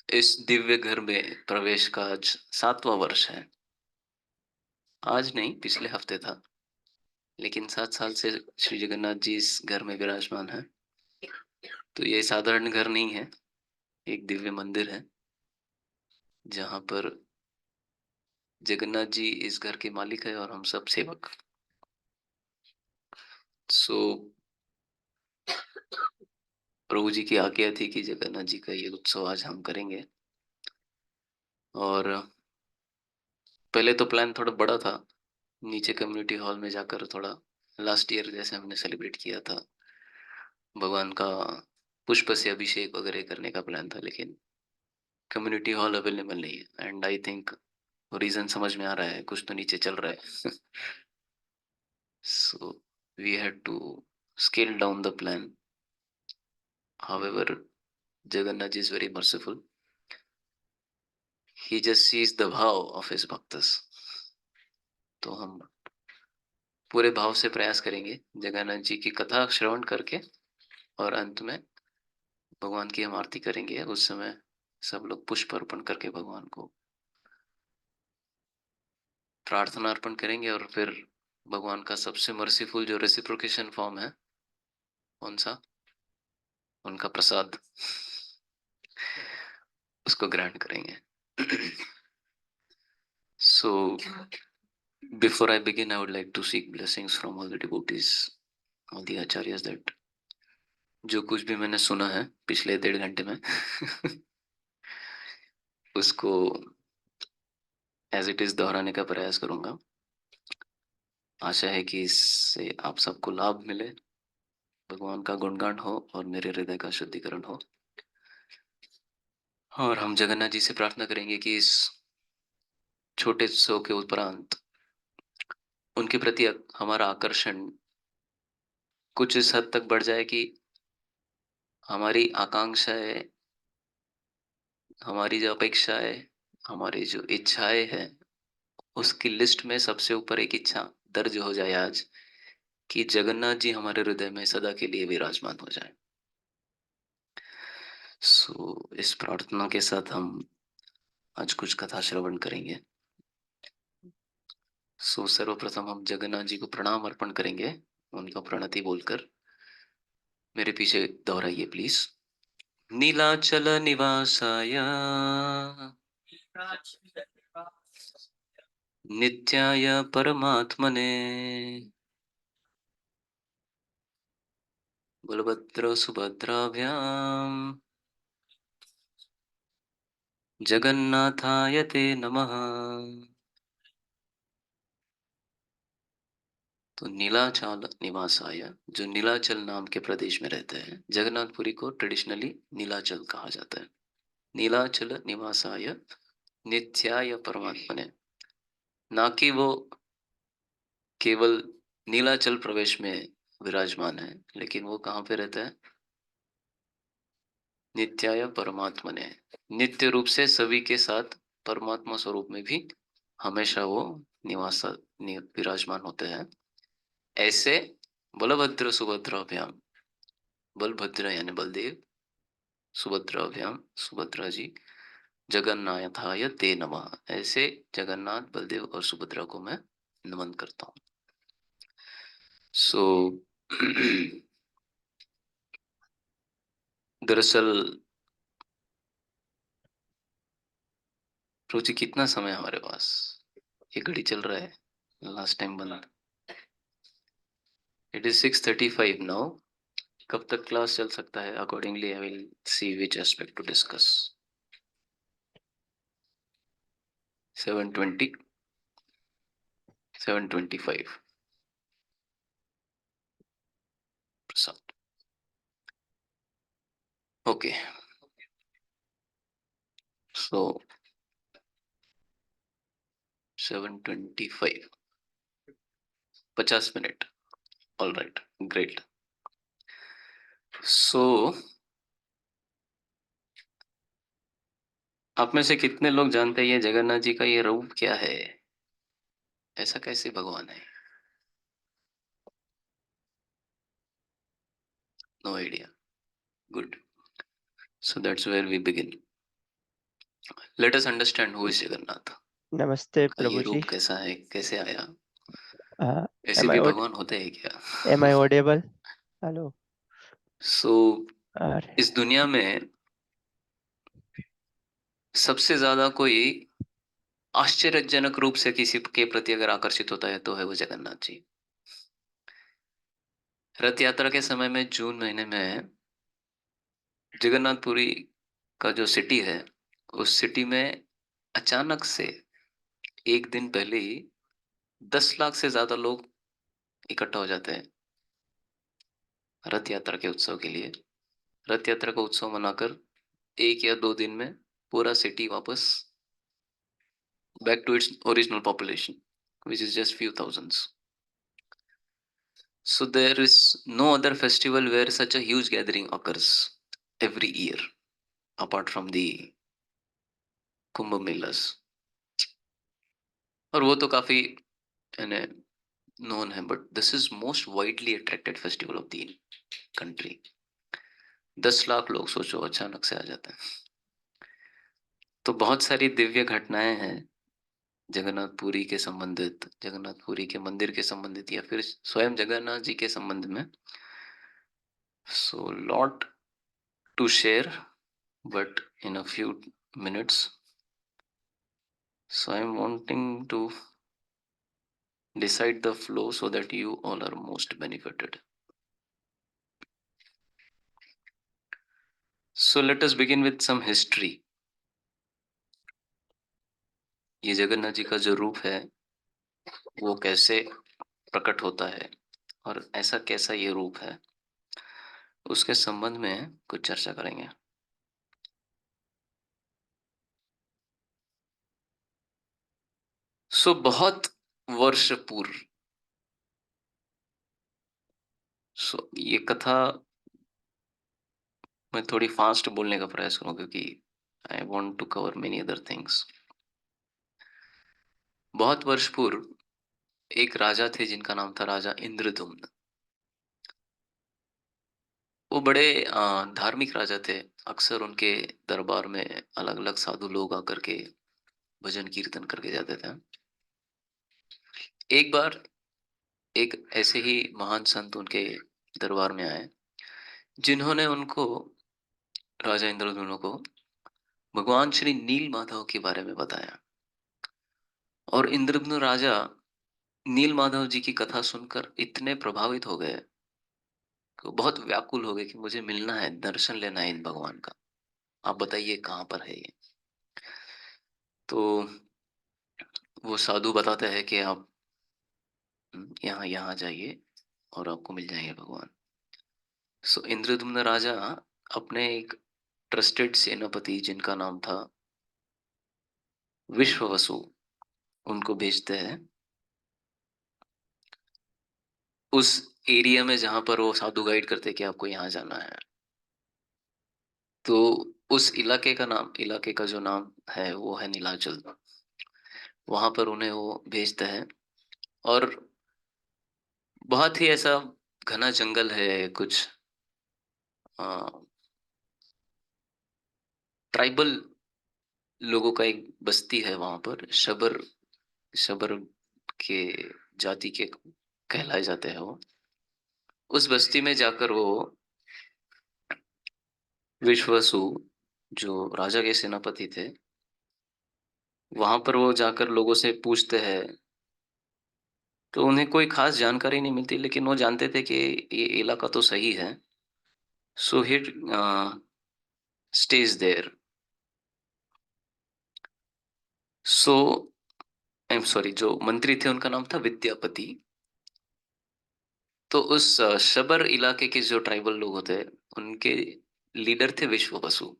इस दिव्य घर में प्रवेश का आज 7वां वर्ष है। आज नहीं, पिछले हफ्ते था, लेकिन 7 साल से श्री जगन्नाथ जी इस घर में विराजमान हैं। तो ये साधारण घर नहीं है, एक दिव्य मंदिर है, जहाँ पर जगन्नाथ जी इस घर के मालिक है और हम सब सेवक। सो प्रभु जी की आज्ञा थी कि जगन्नाथ जी का ये उत्सव आज हम करेंगे। और पहले तो प्लान थोड़ा बड़ा था, नीचे कम्युनिटी हॉल में जाकर थोड़ा लास्ट ईयर जैसे हमने सेलिब्रेट किया था, भगवान का पुष्प से अभिषेक वगैरह करने का प्लान था, लेकिन कम्युनिटी हॉल अवेलेबल नहीं है। एंड आई थिंक रीजन समझ में आ रहा है, कुछ तो नीचे चल रहा है। So we had to scale down the plan. However, Jagannath ji is very merciful. He just sees the भाव of his bhaktas. तो हम पूरे भाव से प्रयास करेंगे जगन्नाथ जी की कथा श्रवण करके, और अंत में भगवान की हम आरती करेंगे। उस समय सब लोग पुष्प अर्पण करके भगवान को प्रार्थना अर्पण करेंगे, और फिर भगवान का सबसे मर्सीफुल जो रेसिप्रोकेशन फॉर्म है, कौन सा, उनका प्रसाद, उसको ग्रहण करेंगे। So before I begin, I would like to seek blessings from all the devotees, all the acharyas, that जो कुछ भी मैंने सुना है पिछले 1.5 घंटे में उसको एज इट इज दोहराने का प्रयास करूंगा। आशा है कि इससे आप सबको लाभ मिले, भगवान का गुणगान हो और मेरे हृदय का शुद्धिकरण हो। और हम जगन्नाथ जी से प्रार्थना करेंगे कि इस छोटे उत्सव के उपरांत उनके प्रति हमारा आकर्षण कुछ इस हद तक बढ़ जाए कि हमारी आकांक्षाएं, हमारी जो अपेक्षाएं, हमारी जो इच्छाएं हैं, उसकी लिस्ट में सबसे ऊपर एक इच्छा दर्ज हो जाए आज, कि जगन्नाथ जी हमारे हृदय में सदा के लिए विराजमान हो जाए। सो इस प्रार्थना के साथ हम आज कुछ कथा श्रवण करेंगे। सो सर्वप्रथम हम जगन्नाथ जी को प्रणाम अर्पण करेंगे, उनका प्रणति बोलकर। मेरे पीछे दोहराइए प्लीज। नीलाचल निवासाय नित्याय परमात्मने बलभद्र सुभद्राभ्याम जगन्नाथाय ते नमः। तो नीलाचल निवासाय, जो नीलाचल नाम के प्रदेश में रहते हैं, जगन्नाथपुरी को ट्रेडिशनली नीलाचल कहा जाता है। नीलाचल निवासाय नित्याय परमात्मने, ना कि वो केवल नीलाचल प्रवेश में विराजमान है, लेकिन वो कहाँ पे रहता है? नित्याय परमात्मने, नित्य रूप से सभी के साथ परमात्मा स्वरूप में भी हमेशा वो निवास विराजमान होते हैं। ऐसे बलभद्र सुभद्राभ्याम, बलभद्र यानी बलदेव, सुभद्राभ्याम सुभद्रा जी, जगन्नाथाय ते नमः, ऐसे जगन्नाथ, बलदेव और सुभद्रा को मैं नमन करता हूँ। सो दरअसल रुचि, कितना समय है हमारे पास? ये घड़ी चल रहा है, लास्ट टाइम बंद। It is 6:35 now. कब तक क्लास चल सकता है? Accordingly I will see which aspect to discuss. 7:20, 7:25 Prasad. Okay, so 7:25, 50 minute. All right, great. So आप में से कितने लोग जानते हैं ये जगन्नाथ जी का ये रूप क्या है? ऐसा कैसे भगवान है? No idea. Good. So that's where we begin. Let us understand who is Jagannath. नमस्ते का ये प्रभु जी। रूप कैसा है, कैसे आया? ऐसे एम भी आई भगवान होते हैं क्या? Am I audible? Hello. So अरे इस दुनिया में सबसे ज्यादा कोई आश्चर्यजनक रूप से किसी के प्रति अगर आकर्षित होता है तो है वो जगन्नाथ जी। रथ यात्रा के समय में जून महीने में जगन्नाथपुरी का जो सिटी है, उस सिटी में अचानक से एक दिन पहले ही 10 लाख से ज्यादा लोग इकट्ठा हो जाते हैं रथ यात्रा के उत्सव के लिए। रथ यात्रा का उत्सव मनाकर 1 या 2 दिन में पूरा सिटी वापस back to its original population, which is just few thousands. So there is no other festival where such a huge gathering occurs every year, apart from the Kumbh Melas. और वो तो काफी known है, but this is most widely attracted festival of the country. 10 lakh लोग सोचो अचानक से आ जाते हैं। तो बहुत सारी दिव्य घटनाएं हैं जगन्नाथपुरी के संबंधित, जगन्नाथपुरी के मंदिर के संबंधित या फिर स्वयं जगन्नाथ जी के संबंध में। So lot to share, but in a few minutes. So I'm wanting to decide the flow so that you all are most benefited. So let us begin with some history. ये जगन्नाथ जी का जो रूप है वो कैसे प्रकट होता है और ऐसा कैसा ये रूप है, उसके संबंध में कुछ चर्चा करेंगे। सो बहुत वर्ष पूर्व, सो ये कथा मैं थोड़ी फास्ट बोलने का प्रयास करूं क्योंकि I want to cover many other things. बहुत वर्ष पूर्व एक राजा थे जिनका नाम था राजा इंद्रदुम्न। वो बड़े धार्मिक राजा थे। अक्सर उनके दरबार में अलग अलग साधु लोग आकर के भजन कीर्तन करके जाते थे। एक बार एक ऐसे ही महान संत उनके दरबार में आए जिन्होंने उनको, राजा इंद्रदुम्न को, भगवान श्री नील माधव के बारे में बताया। और इंद्रदुम्न राजा नील माधव जी की कथा सुनकर इतने प्रभावित हो गए कि वो बहुत व्याकुल हो गए कि मुझे मिलना है, दर्शन लेना है इन भगवान का, आप बताइए कहाँ पर है ये। तो वो साधु बताते हैं कि आप यहाँ यहाँ जाइए और आपको मिल जाएंगे भगवान। सो इंद्रदुम्न राजा अपने एक ट्रस्टेड सेनापति जिनका नाम था विश्ववसु, उनको भेजते हैं उस एरिया में जहां पर वो साधु गाइड करते हैं कि आपको यहाँ जाना है। तो उस इलाके का जो नाम है वो है नीलाचल। वहां पर उन्हें वो भेजते हैं और बहुत ही ऐसा घना जंगल है, कुछ ट्राइबल लोगों का एक बस्ती है वहां पर, शबर शबर के जाति के कहलाए जाते हैं वो। उस बस्ती में जाकर वो विश्वसु, जो राजा के सेनापति थे, वहां पर वो जाकर लोगों से पूछते हैं। तो उन्हें कोई खास जानकारी नहीं मिलती, लेकिन वो जानते थे कि ये इलाका तो सही है। So he stays there. So I am sorry, जो मंत्री थे उनका नाम था विद्यापति। तो उस शबर इलाके के जो ट्राइबल लोग होते हैं उनके लीडर थे विश्व बसु।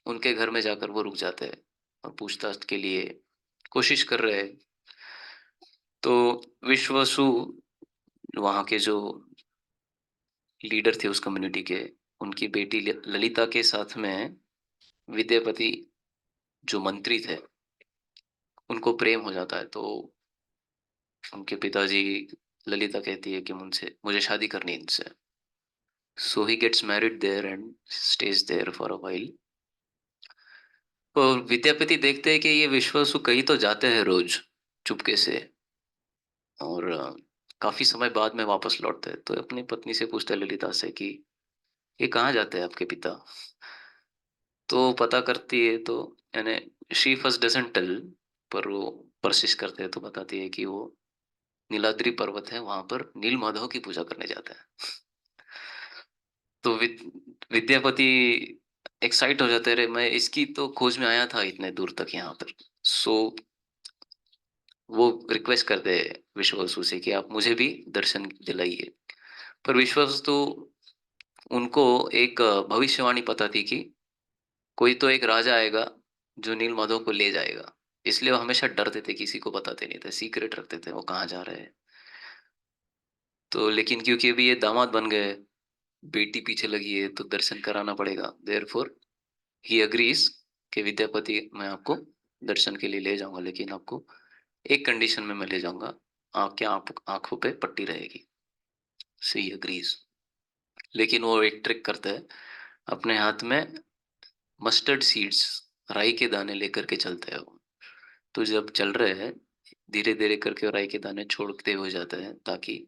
उनके घर में जाकर वो रुक जाते हैं और पूछताछ के लिए कोशिश कर रहे हैं। तो विश्व बसु वहाँ के जो लीडर थे उस कम्युनिटी के, उनकी बेटी ललिता के साथ में विद्यापति जो मंत्री थे उनको प्रेम हो जाता है। तो उनके पिताजी, ललिता कहती है कि मुझसे मुझे शादी करनी है इनसे। So he gets married there and stays there for a while. और विद्यापति देखते हैं कि ये विश्वासु कहीं तो जाते हैं रोज चुपके से, और काफी समय बाद में वापस लौटते हैं। तो अपनी पत्नी से पूछते हैं, ललिता से, कि ये कहाँ जाते हैं आपके पिता। तो पता करती है, तो यानी शी फर्स्ट डजंट टेल, पर वो परसिस्ट करते हैं, तो बताती है कि वो नीलाद्री पर्वत है, वहां पर नील माधव की पूजा करने जाते हैं। तो विद्यापति एक्साइट हो जाते रहे, मैं इसकी तो खोज में आया था इतने दूर तक यहाँ पर। सो वो रिक्वेस्ट करते हैं विश्वासु से कि आप मुझे भी दर्शन दिलाइए। पर विश्वासु, उनको एक भविष्यवाणी पता थी कि कोई तो एक राजा आएगा जो नील माधव को ले जाएगा। इसलिए वो हमेशा डरते थे, किसी को बताते नहीं थे, सीक्रेट रखते थे वो कहाँ जा रहे हैं। तो लेकिन क्योंकि अभी ये दामाद बन गए, बेटी पीछे लगी है, तो दर्शन कराना पड़ेगा। देयरफॉर ही अग्रीज कि विद्यापति, मैं आपको दर्शन के लिए ले जाऊंगा, लेकिन आपको एक कंडीशन में मैं ले जाऊंगा, आपके आंखों पे पट्टी रहेगी। सी अग्रीज। लेकिन वो एक ट्रिक करता है, अपने हाथ में मस्टर्ड सीड्स, राई के दाने लेकर के चलते हैं वो। तो जब चल रहे हैं, धीरे धीरे करके राई के दाने छोड़ते हो जाते हैं, ताकि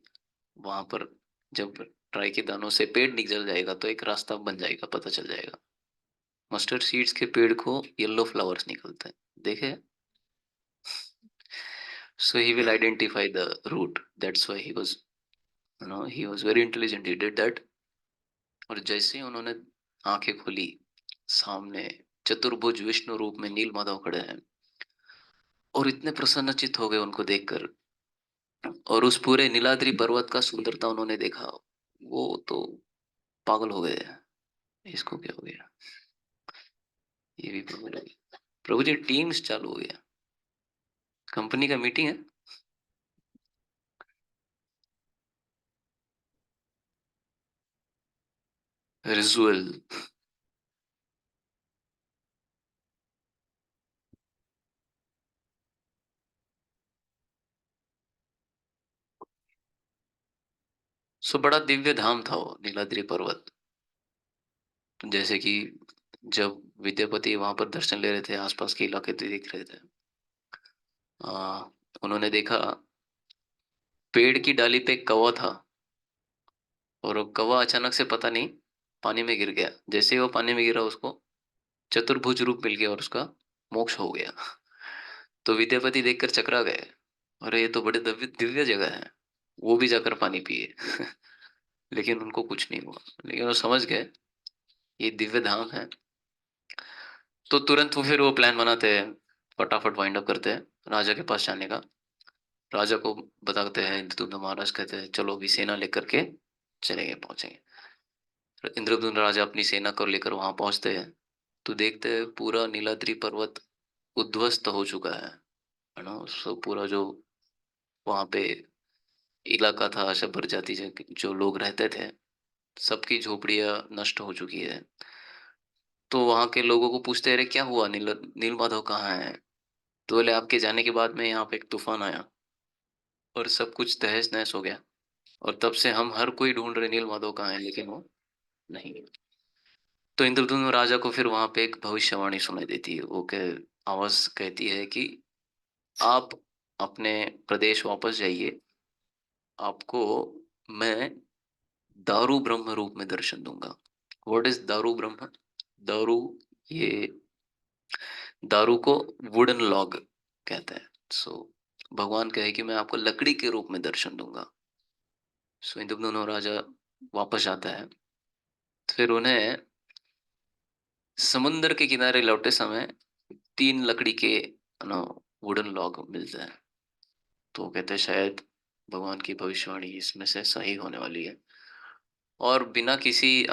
वहां पर जब राई के दानों से पेड़ निकल जाएगा तो एक रास्ता बन जाएगा, पता चल जाएगा। मस्टर्ड सीड्स के पेड़ को येलो फ्लावर्स निकलते हैं, देखे। So he will identify the route. That's why he was, he was very intelligent. He did that. और जैसे ही उन्होंने आंखें खोली, सामने चतुर्भुज विष्णु रूप में नील माधव खड़े हैं, और इतने प्रसन्नचित हो गए उनको देखकर। और उस पूरे नीलाद्रि पर्वत का सुंदरता उन्होंने देखा, वो तो पागल हो गए। इसको क्या हो गया, ये भी पागल हो गया। प्रभु जी, टीम्स चालू हो गया, कंपनी का मीटिंग है। रिजुअल। सो बड़ा दिव्य धाम था वो नीलाद्रि पर्वत। जैसे कि जब विद्यापति वहां पर दर्शन ले रहे थे, आसपास के इलाके देख रहे थे, आ, उन्होंने देखा पेड़ की डाली पे एक कौवा था, और वो कौवा अचानक से पता नहीं पानी में गिर गया। जैसे ही वो पानी में गिरा, उसको चतुर्भुज रूप मिल गया और उसका मोक्ष हो गया। तो विद्यापति देखकर चकरा गए, अरे ये तो बड़े दिव्य दिव्य जगह है, वो भी जाकर पानी पिए। लेकिन उनको कुछ नहीं हुआ, लेकिन वो समझ गए ये दिव्य धाम है। तो तुरंत वो फिर वो प्लान बनाते हैं, फटाफट वाइंड अप करते हैं राजा के पास जाने का। राजा को बताते हैं, इंद्रदुम्न महाराज कहते हैं चलो अभी सेना लेकर के चलेंगे, पहुंचेंगे। तो इंद्रदुम्न राजा अपनी सेना को लेकर वहां पहुंचते हैं, तो देखते हैं पूरा नीलाद्रि पर्वत उद्ध्वस्त हो चुका है ना। सो पूरा जो वहां पे इलाका था, शब्बर जाति जो लोग रहते थे, सबकी झोपड़ियां नष्ट हो चुकी है। तो वहां के लोगों को पूछते, अरे क्या हुआ, नील माधव कहाँ है। तो बोले, आपके जाने के बाद में यहाँ पे एक तूफान आया और सब कुछ तहस नहस हो गया, और तब से हम हर कोई ढूंढ रहे नील माधव कहाँ है, लेकिन वो नहीं है। तो इंद्रदुम्न राजा को फिर वहां पे एक भविष्यवाणी सुनाई देती है। वो आवाज कहती है कि आप अपने प्रदेश वापस जाइए, आपको मैं दारू ब्रह्म रूप में दर्शन दूंगा। व्हाट इज दारू ब्रह्म? दारू, ये दारू को वुडन लॉग कहते हैं। सो भगवान कहे कि मैं आपको लकड़ी के रूप में दर्शन दूंगा। सो इन दोनों राजा वापस आता है। फिर उन्हें समुन्द्र के किनारे लौटे समय 3 लकड़ी के वुडन लॉग मिलते हैं। तो वो कहते हैं शायद भगवान की भविष्यवाणी इसमें से सही होने वाली है। और बिना किसी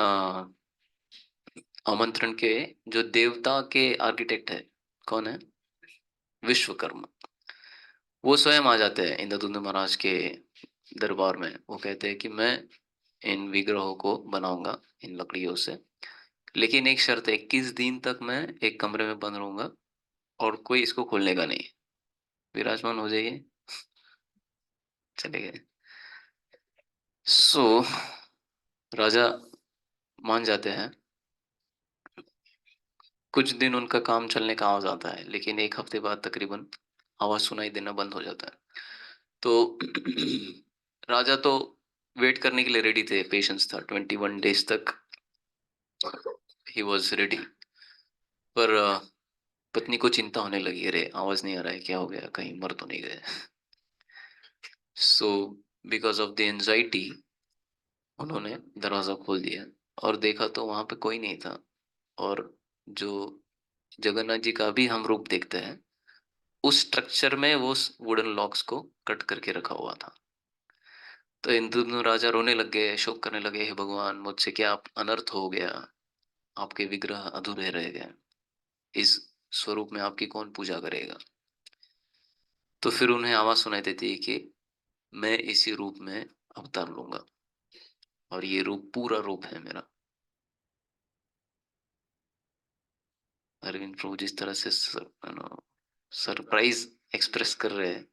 आमंत्रण के, जो देवता के आर्किटेक्ट है, कौन है, विश्वकर्मा, वो स्वयं आ जाते हैं इंद्रदुम्न महाराज के दरबार में। वो कहते हैं कि मैं इन विग्रहों को बनाऊंगा इन लकड़ियों से, लेकिन एक शर्त है, 21 दिन तक मैं एक कमरे में बंद रहूंगा और कोई इसको खोलने का नहीं। विराजमान हो जाइए, चले गए। सो राजा मान जाते हैं। कुछ दिन उनका काम चलने का आवाज आता है, लेकिन 1 हफ्ते बाद तकरीबन आवाज सुनाई देना बंद हो जाता है। तो राजा तो वेट करने के लिए रेडी थे, पेशेंस था, 21 डेज तक ही वॉज रेडी। पर पत्नी को चिंता होने लगी, अरे आवाज नहीं आ रहा है, क्या हो गया, कहीं मर तो नहीं गए। So because of the anxiety उन्होंने दरवाजा खोल दिया और देखा तो वहां पे कोई नहीं था। और जो जगन्नाथ जी का भी हम रूप देखते हैं, उस स्ट्रक्चर में वो वुडन लॉक्स को कट करके रखा हुआ था। तो इंद्रद्युम्न राजा रोने लग गए, शोक करने लगे, हे भगवान, मुझसे क्या अनर्थ हो गया, आपके विग्रह अधूरे रह गए, इस स्वरूप में आपकी कौन पूजा करेगा। तो फिर उन्हें आवाज सुनाई देती है कि मैं इसी रूप में अवतार लूंगा, और ये रूप पूरा रूप है मेरा। अरविंद प्रभु जिस तरह से सरप्राइज एक्सप्रेस कर रहे हैं,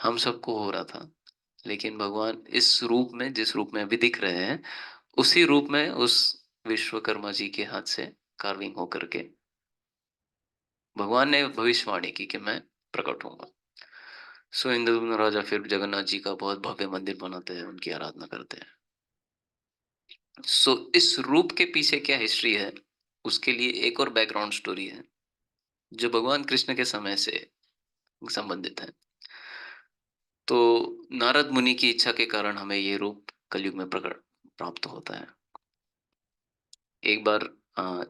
हम सबको हो रहा था। लेकिन भगवान इस रूप में, जिस रूप में अभी दिख रहे हैं, उसी रूप में उस विश्वकर्मा जी के हाथ से कार्विंग होकर के भगवान ने भविष्यवाणी की कि मैं प्रकट होऊंगा। सो इंद्रद्युम्न राजा फिर जगन्नाथ जी का बहुत भव्य मंदिर बनाते हैं, उनकी आराधना करते हैं। सो इस रूप के पीछे क्या हिस्ट्री है, उसके लिए एक और बैकग्राउंड स्टोरी है जो भगवान कृष्ण के समय से संबंधित है। तो नारद मुनि की इच्छा के कारण हमें ये रूप कलयुग में प्रकट प्राप्त होता है। एक बार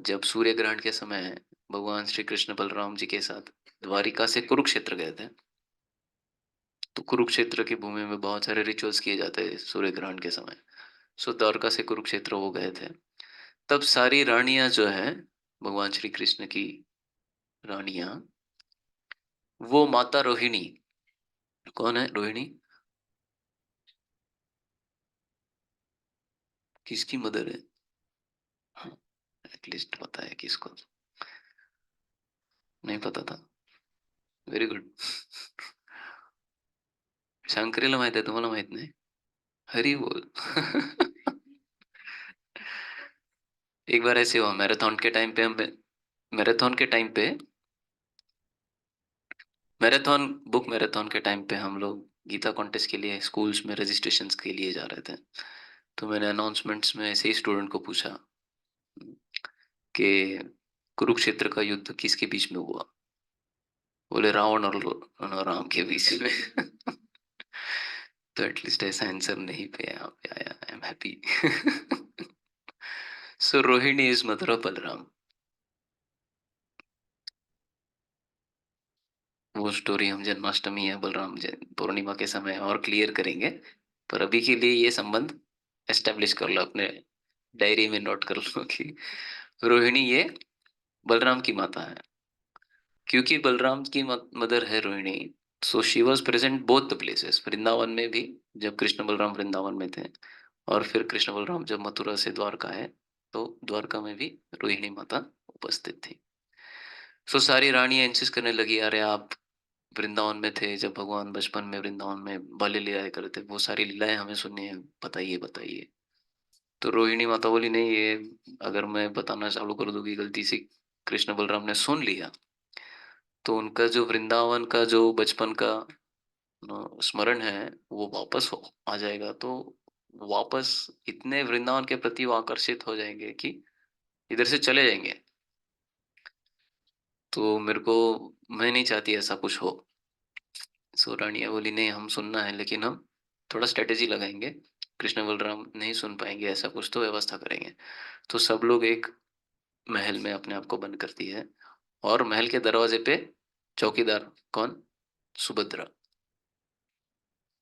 जब सूर्य ग्रहण के समय भगवान श्री कृष्ण बलराम जी के साथ द्वारिका से कुरुक्षेत्र गए थे। तो कुरुक्षेत्र की भूमि में बहुत सारे रिचुअल्स किए जाते हैं सूर्य ग्रहण के समय। सो द्वारका से कुरुक्षेत्र वो गए थे। तब सारी रानियां जो है, भगवान श्री कृष्ण की रानियां, वो माता रोहिणी, कौन है रोहिणी, किसकी मदर है? हाँ, एटलीस्ट पता है किसको, नहीं पता था। Very good. शंकरीला माहित आहे, तुम्हाला माहित नाही? हरी बोल। एक बार ऐसे हुआ, मैराथन के टाइम पे बुक मैराथन के टाइम पे हम लोग गीता कॉन्टेस्ट के लिए स्कूल्स में रजिस्ट्रेशन के लिए जा रहे थे। तो मैंने अनाउंसमेंट्स में ऐसे ही स्टूडेंट को पूछा कि कुरुक्षेत्र का युद्ध किसके बीच में हुआ। बोले रावण और राम के बीच में। तो एटलीस्ट ऐसा आंसर नहीं पे यहाँ पे आया, I am happy. So Rohini is mother of Balram. वो स्टोरी हम जन्माष्टमी या बलराम पूर्णिमा के समय और क्लियर करेंगे। पर अभी के लिए ये संबंध एस्टेब्लिश कर लो, अपने डायरी में नोट कर लो कि रोहिणी ये बलराम की माता है। क्योंकि बलराम की मदर है Rohini, so she was present both the places, Vrindavan में भी जब कृष्ण बलराम वृंदावन में थे, और फिर कृष्ण बलराम जब मथुरा से द्वारका है, तो द्वारका में भी रोहिणी माता उपस्थित थी। सो सारी रानियां इंसिस्ट करने लगी, अरे आप वृंदावन में थे जब भगवान बचपन में वृंदावन में बाल्य लीलाएं करते, वो सारी लीलाएं हमें सुननी है, बताइए बताइए। तो रोहिणी माता बोली, नहीं, ये अगर मैं बताना चालू कर दूंगी गलती से कृष्ण बलराम ने सुन लिया, तो उनका जो वृंदावन का जो बचपन का स्मरण है वो वापस आ जाएगा। तो वापस इतने वृंदावन के प्रति वो आकर्षित हो जाएंगे कि इधर से चले जाएंगे। तो मैं नहीं चाहती ऐसा कुछ हो। सो रानिया बोली, नहीं, हम सुनना है, लेकिन हम थोड़ा स्ट्रेटेजी लगाएंगे, कृष्ण बलराम नहीं सुन पाएंगे, ऐसा कुछ तो व्यवस्था करेंगे। तो सब लोग एक महल में अपने आप को बंद करती है, और महल के दरवाजे पे चौकीदार कौन? सुभद्रा।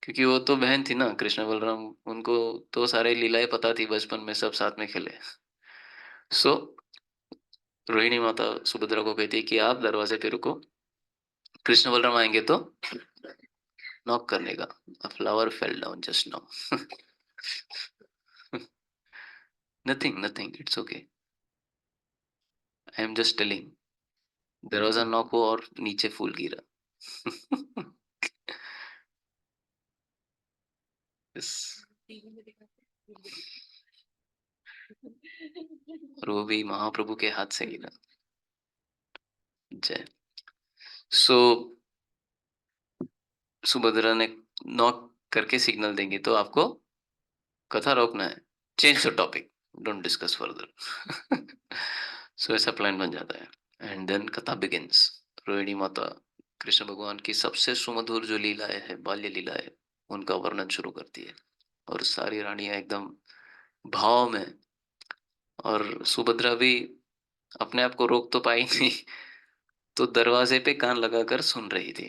क्योंकि वो तो बहन थी ना कृष्ण बलराम, उनको तो सारे लीलाएं पता थी, बचपन में सब साथ में खेले। सो रोहिणी माता सुभद्रा को कहती है कि आप दरवाजे पे रुको, कृष्ण बलराम आएंगे तो नॉक करने का। अ flower fell down just now. Nothing nothing, it's okay, I am just telling. दरवाजा नॉक हुआ और नीचे फूल गिरा। Yes. और वो भी महाप्रभु के हाथ से गिरा। जय। सो सुभद्रा ने नॉक करके सिग्नल देंगे तो आपको कथा रोकना है, change the topic, don't discuss further. So ऐसा प्लान बन जाता है and then katha begins. Rohini माता कृष्ण भगवान की सबसे सुमधुर जो लीलाएं है, बाल्य लीलाएं, उनका वर्णन शुरू करती है और सारी रानियां एकदम भाव में। और सुभद्रा भी अपने आप को रोक तो पाई नहीं, तो दरवाजे पे कान लगाकर सुन रही थी।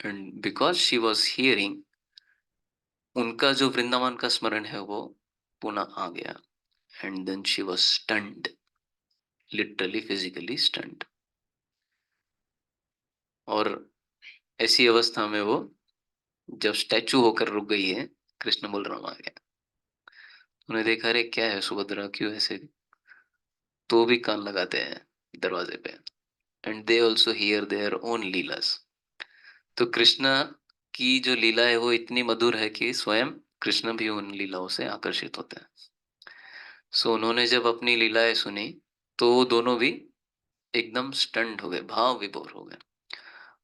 And because she was hearing, उनका जो वृंदावन का स्मरण है वो पुनः आ गया। And then she was stunned, literally physically stunned. और ऐसी अवस्था में वो जब स्टैचू होकर रुक गई है, कृष्ण बलराम आ गया। उन्हें देखा, अरे क्या है सुभद्रा, क्यों ऐसे, तो भी कान लगाते हैं दरवाजे पे। And they also hear their own lilas. तो कृष्ण की जो लीला है वो इतनी मधुर है कि स्वयं कृष्ण भी उन लीलाओं से आकर्षित होते हैं। सो उन्होंने जब अपनी लीलाएं सुनी तो वो दोनों भी एकदम स्टंट हो गए, भाव विभोर हो गए।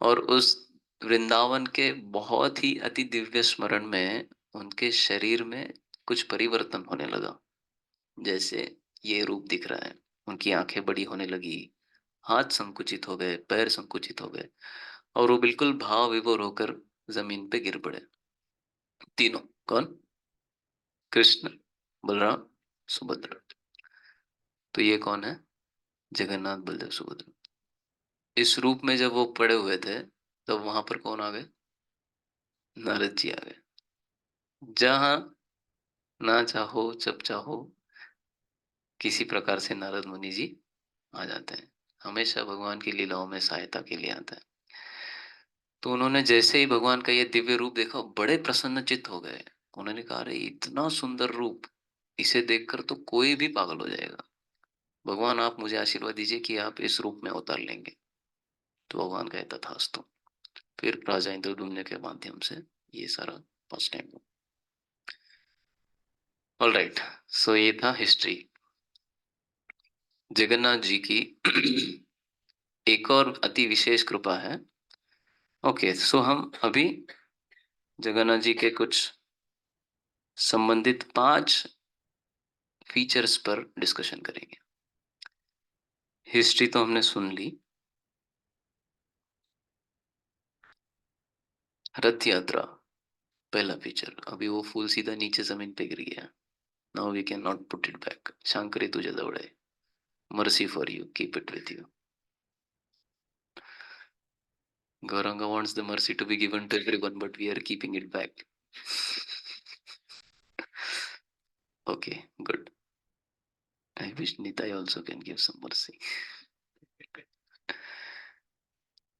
और उस वृंदावन के बहुत ही अति दिव्य स्मरण में उनके शरीर में कुछ परिवर्तन होने लगा। जैसे ये रूप दिख रहा है, उनकी आंखें बड़ी होने लगी, हाथ संकुचित हो गए, पैर संकुचित हो गए, और वो बिल्कुल भाव विभोर होकर जमीन पे गिर पड़े। तीनों कौन? कृष्ण, बलराम, सुभद्रा। तो ये कौन है? जगन्नाथ, बलदेव, सुभद्रा। इस रूप में जब वो पड़े हुए थे तो वहां पर कौन आ गए? नारद जी आ गए। जहां ना चाहो जब चाहो किसी प्रकार से नारद मुनि जी आ जाते हैं, हमेशा भगवान की लीलाओं में सहायता के लिए आते हैं। तो उन्होंने जैसे ही भगवान का ये दिव्य रूप देखा, बड़े प्रसन्नचित्त हो गए। उन्होंने कहा, अरे इतना सुंदर रूप, इसे देखकर तो कोई भी पागल हो जाएगा। भगवान आप मुझे आशीर्वाद दीजिए कि आप इस रूप में उतार लेंगे। तो भगवान कहे, तथास्तु। फिर राजा इंद्रद्युम्न के माध्यम से ये सारा फर्स्ट टाइम। ऑल राइट, सो ये था हिस्ट्री जगन्नाथ जी की। एक और अति विशेष कृपा है। ओके, सो हम अभी जगन्नाथ जी के कुछ संबंधित 5 फीचर्स पर डिस्कशन करेंगे। हिस्ट्री तो हमने सुन ली। रथ यात्रा पहला फीचर, अभी वो फूल सीधा नीचे जमीन पे गिर गया। Now we can not put it back. Shankari तुझे दौड़े, mercy for you, keep it with you. Gauranga wants the mercy to be given to everyone, but we are keeping it back. Okay, good. I wish Nitai also can give some mercy.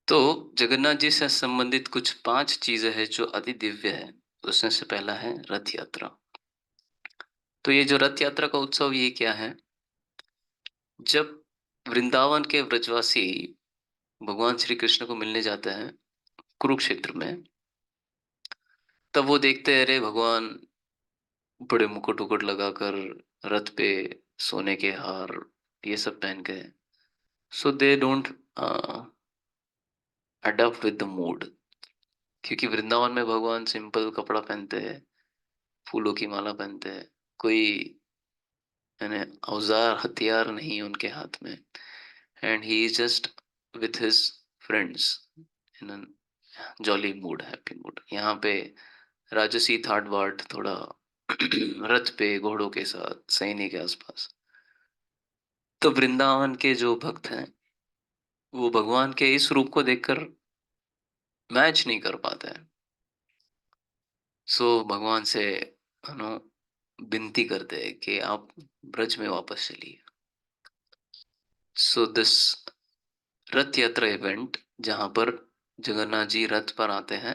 तो जगन्नाथ जी से संबंधित कुछ 5 चीजें हैं जो अति दिव्य है। उसमें से पहला है रथ यात्रा। तो ये जो रथ यात्रा का उत्सव, ये क्या है? जब वृंदावन के व्रजवासी भगवान श्री कृष्ण को मिलने जाते हैं कुरुक्षेत्र में, तब वो देखते हैं, अरे भगवान बड़े मुकुट उकुट लगाकर रथ पे, सोने के हार, ये सब पहन के। So they don't adopt with the mood. क्योंकि वृंदावन में भगवान सिंपल कपड़ा पहनते हैं, फूलों की माला पहनते हैं, कोई यानी औजार हथियार नहीं उनके हाथ में। And he is just with his friends in jolly mood, happy mood. यहाँ पे राजसी थाट बाट थोड़ा रथ पे घोड़ों के साथ सैनिक के आसपास। तो वृंदावन के जो भक्त हैं वो भगवान के इस रूप को देखकर मैच नहीं कर पाते हैं। सो भगवान से नो विनती करते हैं कि आप ब्रज में वापस चलिए। सो दिस रथ यात्रा इवेंट, जहां पर जगन्नाथ जी रथ पर आते हैं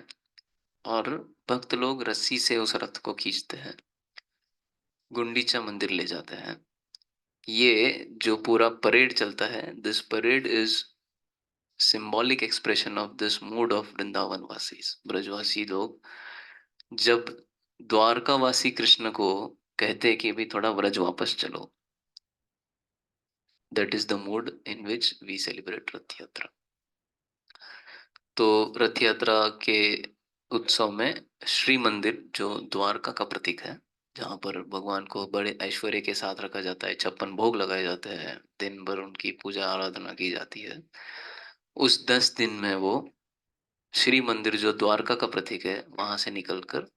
और भक्त लोग रस्सी से उस रथ को खींचते हैं, गुंडीचा मंदिर ले जाते हैं। ये जो पूरा परेड चलता है, this parade is symbolic expression of this mood of Vrindavan vasis. ब्रजवासी लोग जब द्वारकावासी कृष्ण को कहते हैं कि भी थोड़ा व्रज वापस चलो, That is the mood in which we celebrate रथ यात्रा. तो रथ यात्रा के उत्सव में श्री मंदिर जो द्वारका का प्रतीक है, जहाँ पर भगवान को बड़े ऐश्वर्य के साथ रखा जाता है, 56 भोग लगाए जाते हैं, दिन भर उनकी पूजा आराधना की जाती है. उस 10 दिन में वो श्री मंदिर जो द्वारका का प्रतीक है, वहां से निकलकर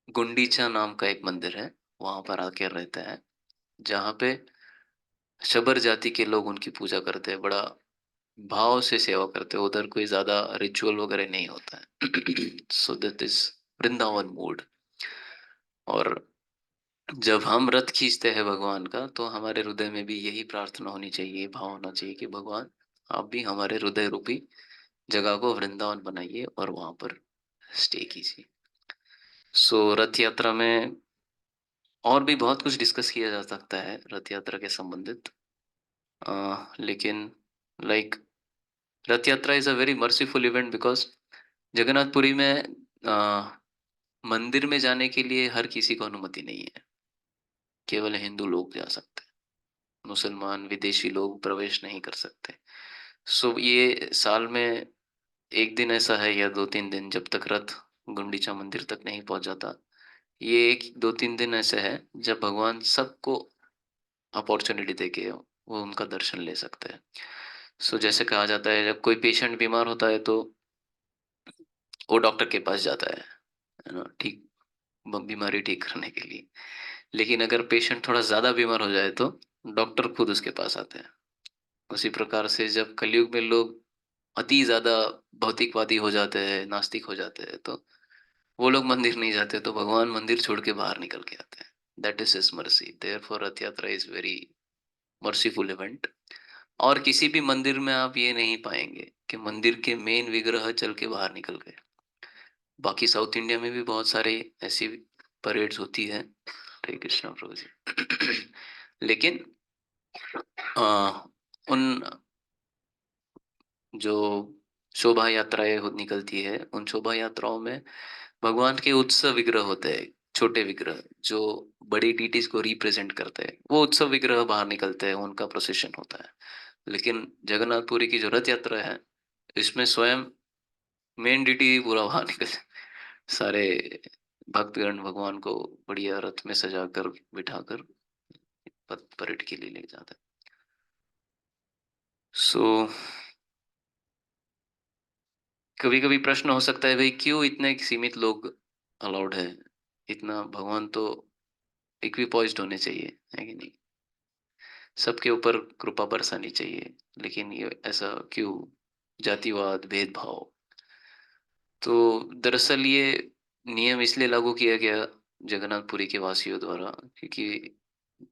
गुंडीचा नाम का एक मंदिर है, वहां पर आकर रहता है, जहाँ पे शबर जाति के लोग उनकी पूजा करते हैं, बड़ा भाव से सेवा करते हैं. उधर कोई ज्यादा रिचुअल वगैरह नहीं होता है. सो दैट इज वृंदावन मूड. और जब हम रथ खींचते हैं भगवान का, तो हमारे हृदय में भी यही प्रार्थना होनी चाहिए, भाव होना चाहिए कि भगवान आप भी हमारे हृदय रूपी जगह को वृंदावन बनाइए और वहां पर स्टे कीजिए. सो रथ यात्रा में और भी बहुत कुछ डिस्कस किया जा सकता है रथ यात्रा के संबंधित. लेकिन like Rath Yatra is a very merciful event because Jagannathpuri में मंदिर में जाने के लिए हर किसी को अनुमति नहीं है, केवल हिंदू लोग जा सकते हैं, मुसलमान विदेशी लोग प्रवेश नहीं कर सकते. सो ये साल में एक दिन ऐसा है या 2-3 दिन, जब तक रथ गुंडीचा मंदिर तक नहीं पहुंच जाता, ये 1-2-3 दिन ऐसे है जब भगवान सबको अपॉर्चुनिटी देके वो उनका दर्शन ले सकते हैं. सो जैसे कहा जाता है, जब कोई पेशेंट बीमार होता है तो वो डॉक्टर के पास जाता है ना, ठीक बीमारी ठीक करने के लिए. लेकिन अगर पेशेंट थोड़ा ज्यादा बीमार हो जाए तो डॉक्टर खुद उसके पास आते हैं. उसी प्रकार से जब कलयुग में लोग अति ज्यादा भौतिकवादी हो जाते हैं, नास्तिक हो जाते हैं, तो वो लोग मंदिर नहीं जाते, तो भगवान मंदिर छोड़ के बाहर निकल के आते हैं. That is his mercy. Therefore Rath Yatra is very merciful event. और किसी भी मंदिर में आप ये नहीं पाएंगे कि मंदिर के मेन विग्रह चल के बाहर निकल गए. बाकी साउथ इंडिया में भी बहुत सारे ऐसी परेड्स होती है, हरे कृष्णा प्रभु जी. लेकिन उन जो शोभा यात्राएं निकलती है, उन शोभा यात्राओं में भगवान के उत्सव विग्रह होते हैं, छोटे विग्रह जो बड़ी डीटीज को रिप्रेजेंट करते हैं, वो उत्सव विग्रह बाहर निकलते हैं, उनका प्रोसेशन होता है. लेकिन जगन्नाथपुरी की जो रथ यात्रा है, इसमें स्वयं मेन डीटी पूरा बाहर निकल, सारे भक्तगण भगवान को बढ़िया रथ में सजाकर बिठाकर परेड के लिए ले जाते हैं. सो कभी कभी प्रश्न हो सकता है, भाई क्यों इतने सीमित लोग अलाउड है, इतना भगवान तो इक्विपॉइज्ड होने चाहिए, है कि नहीं, सबके ऊपर कृपा बरसानी चाहिए, लेकिन ये ऐसा क्यों, जातिवाद भेदभाव. तो दरअसल ये नियम इसलिए लागू किया गया जगन्नाथपुरी के वासियों द्वारा, क्योंकि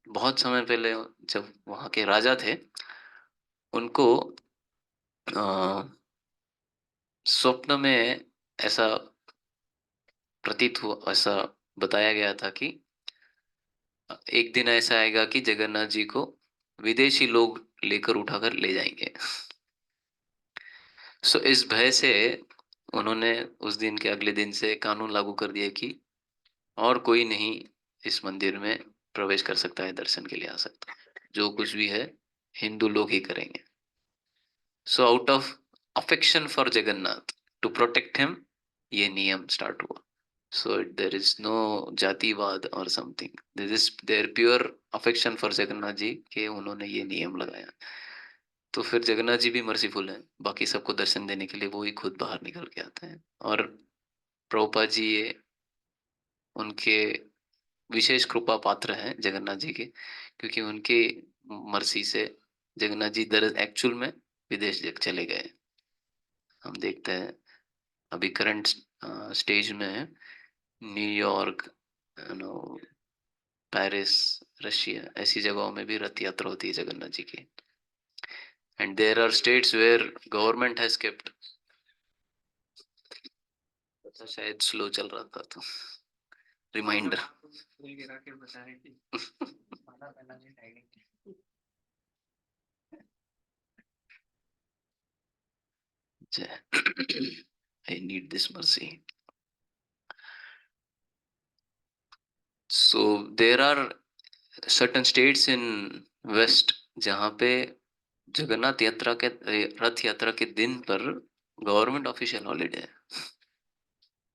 बहुत समय पहले जब वहाँ के राजा थे, उनको अ, स्वप्न में ऐसा प्रतीत हुआ, ऐसा बताया गया था कि एक दिन ऐसा आएगा कि जगन्नाथ जी को विदेशी लोग लेकर उठाकर ले जाएंगे. सो इस भय से उन्होंने उस दिन के अगले दिन से कानून लागू कर दिया कि और कोई नहीं इस मंदिर में प्रवेश कर सकता है, दर्शन के लिए आ सकता है, जो कुछ भी है हिंदू लोग ही करेंगे. So out of affection for Jagannath, to protect him, ये नियम स्टार्ट हुआ. सो देर इज नो जातिवाद और something, this is there pure affection for Jagannath ji के उन्होंने ये नियम लगाया. तो फिर जगन्नाथ जी भी मर्सीफुल हैं, बाकी सबको दर्शन देने के लिए वो ही खुद बाहर निकल के आते हैं. और प्रभुपाद जी ये उनके विशेष कृपा पात्र हैं जगन्नाथ जी के, क्योंकि उनके मर्सी से जगन्नाथ जी दर एक्चुअल में विदेश चले गए. हम देखते हैं अभी करंट स्टेज में न्यूयॉर्क, नो, पेरिस, रशिया, ऐसी जगहों में भी रथ यात्रा होती है जगन्नाथ जी की. And there are states where government has kept, शायद स्लो चल रहा था तो reminder. I need this mercy. So there are certain states in West जहाँ पे जगन्नाथ यात्रा के रथ यात्रा के दिन पर गवर्नमेंट ऑफिशियल हॉलीडे है।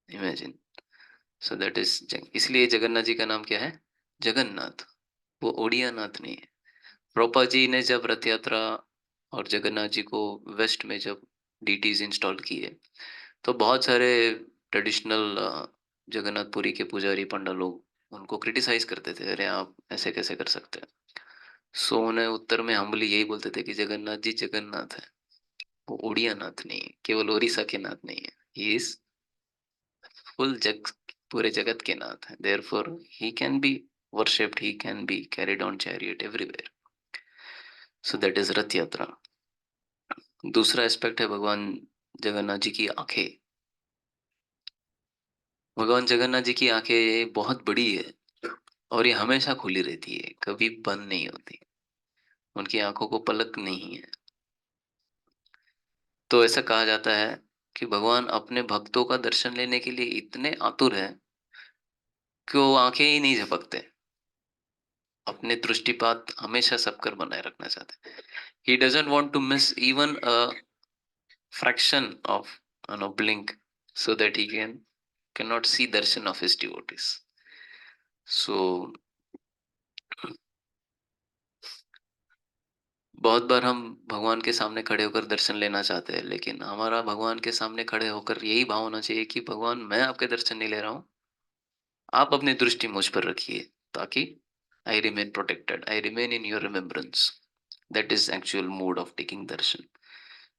इमेजिन। सो दैट इज, इसलिए जगन्नाथ जी का नाम क्या है? जगन्नाथ। वो ओडिया नाथ नहीं है। प्रोपा जी ने जब रथ यात्रा और जगन्नाथ जी को वेस्ट में जब डीटीज इंस्टॉल किए, तो बहुत सारे ट्रेडिशनल जगन्नाथपुरी के पुजारी पंडा लोग उनको क्रिटिसाइज करते थे, अरे आप ऐसे कैसे कर सकते हैं। सो उन्हें उत्तर में हम्बली यही बोलते थे कि जगन्नाथ जी जगन्नाथ है, वो उड़िया नाथ नहीं है, केवल उड़ीसा के नाथ नहीं है, ही इज फुल जग, पूरे जगत के नाथ है। Therefore he can be worshipped, he can be carried on chariot everywhere. So that is रथ यात्रा। दूसरा एस्पेक्ट है भगवान जगन्नाथ जी की आंखें। भगवान जगन्नाथ जी की आंखें बहुत बड़ी है और ये हमेशा खुली रहती है, कभी बंद नहीं होती। उनकी आंखों को पलक नहीं है। तो ऐसा कहा जाता है कि भगवान अपने भक्तों का दर्शन लेने के लिए इतने आतुर है कि वो आंखें ही नहीं झपकते। अपने दृष्टिपात हमेशा सबकर बनाए रखना चाहते हैं। He doesn't want to miss even a fraction of blink so that he cannot see darshan of his devotees. So बहुत बार हम भगवान के सामने खड़े होकर दर्शन लेना चाहते हैं, लेकिन हमारा भगवान के सामने खड़े होकर यही भाव होना चाहिए कि भगवान मैं आपके दर्शन नहीं ले रहा हूँ, आप अपनी दृष्टि मुझ पर रखिए, ताकि I remain protected, I remain in your remembrance. That is actual mode of taking darshan.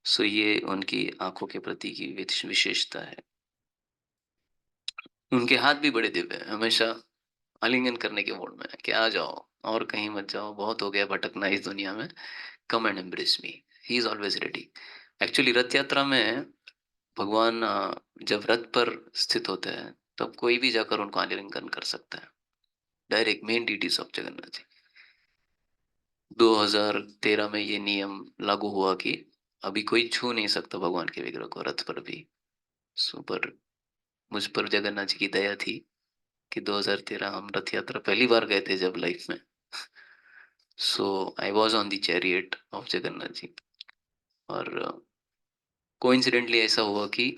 So ये उनकी आंखों के प्रति की विशेषता है। उनके हाथ भी बड़े दिव्य हैं, हमेशा आलिंगन करने के मूड में है कि आ जाओ और कहीं मत जाओ, बहुत हो गया भटकना इस दुनिया में, come and embrace me. He is always ready. Actually रथ यात्रा में भगवान जब रथ पर स्थित होते हैं, तब कोई भी जाकर उनको आलिंगन कर सकता है, direct main deities of Jagannath ji. 2013 में ये नियम लागू हुआ कि अभी कोई छू नहीं सकता भगवान के विग्रह को रथ पर भी। सो पर मुझ पर जगन्नाथ जी की दया थी कि 2013 हम रथ यात्रा पहली बार गए थे जब लाइफ में। So I was on the chariot of Jagannath ji. और कोइंसिडेंटली ऐसा हुआ कि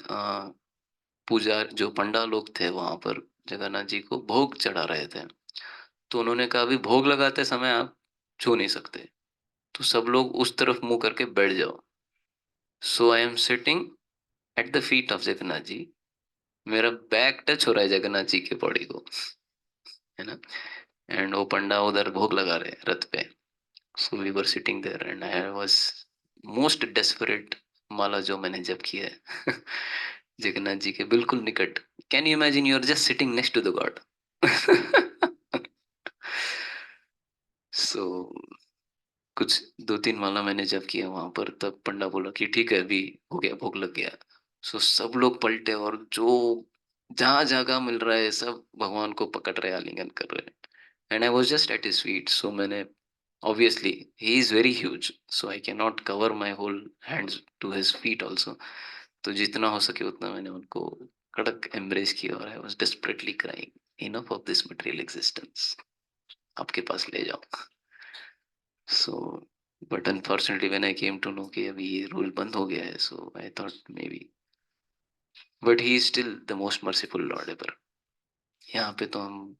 पूजा जो पंडा लोग थे वहां पर जगन्नाथ जी को भोग चढ़ा रहे थे, तो उन्होंने कहा अभी भोग लगाते समय आप छू नहीं सकते, तो सब लोग उस तरफ मुंह करके बैठ जाओ। So I am sitting at the feet of Jagannath ji, मेरा बैक टच हो रहा है जगन्नाथ जी के बॉडी को, है ना। एंड वो पंडा उधर भोग लगा रहे हैं रथ पे। So we were sitting there and I was most desperate माला जो मैंने जब किया है जगन्नाथ जी के बिल्कुल निकट। Can you imagine you are just sitting next to the god. So कुछ 2-3 माला मैंने जब किया वहां पर, तब पंडा बोला कि ठीक है अभी हो गया, भोग लग गया। सो सब लोग पलटे और जो जहां जगह मिल रहा है सब भगवान को पकड़ रहे, आलिंगन कर रहे। And I was just at his feet. So मैंने obviously he is very huge, so I cannot cover my whole hands to his feet also. तो जितना हो सके उतना मैंने उनको कड़क embrace किया और I was desperately crying, enough of this material existence, आपके पास ले जाओ। So but unfortunately when I came to know कि अभी ये रूल बंद हो गया है, so I thought maybe, but he is still the most merciful Lord ever। यहाँ पे तो हम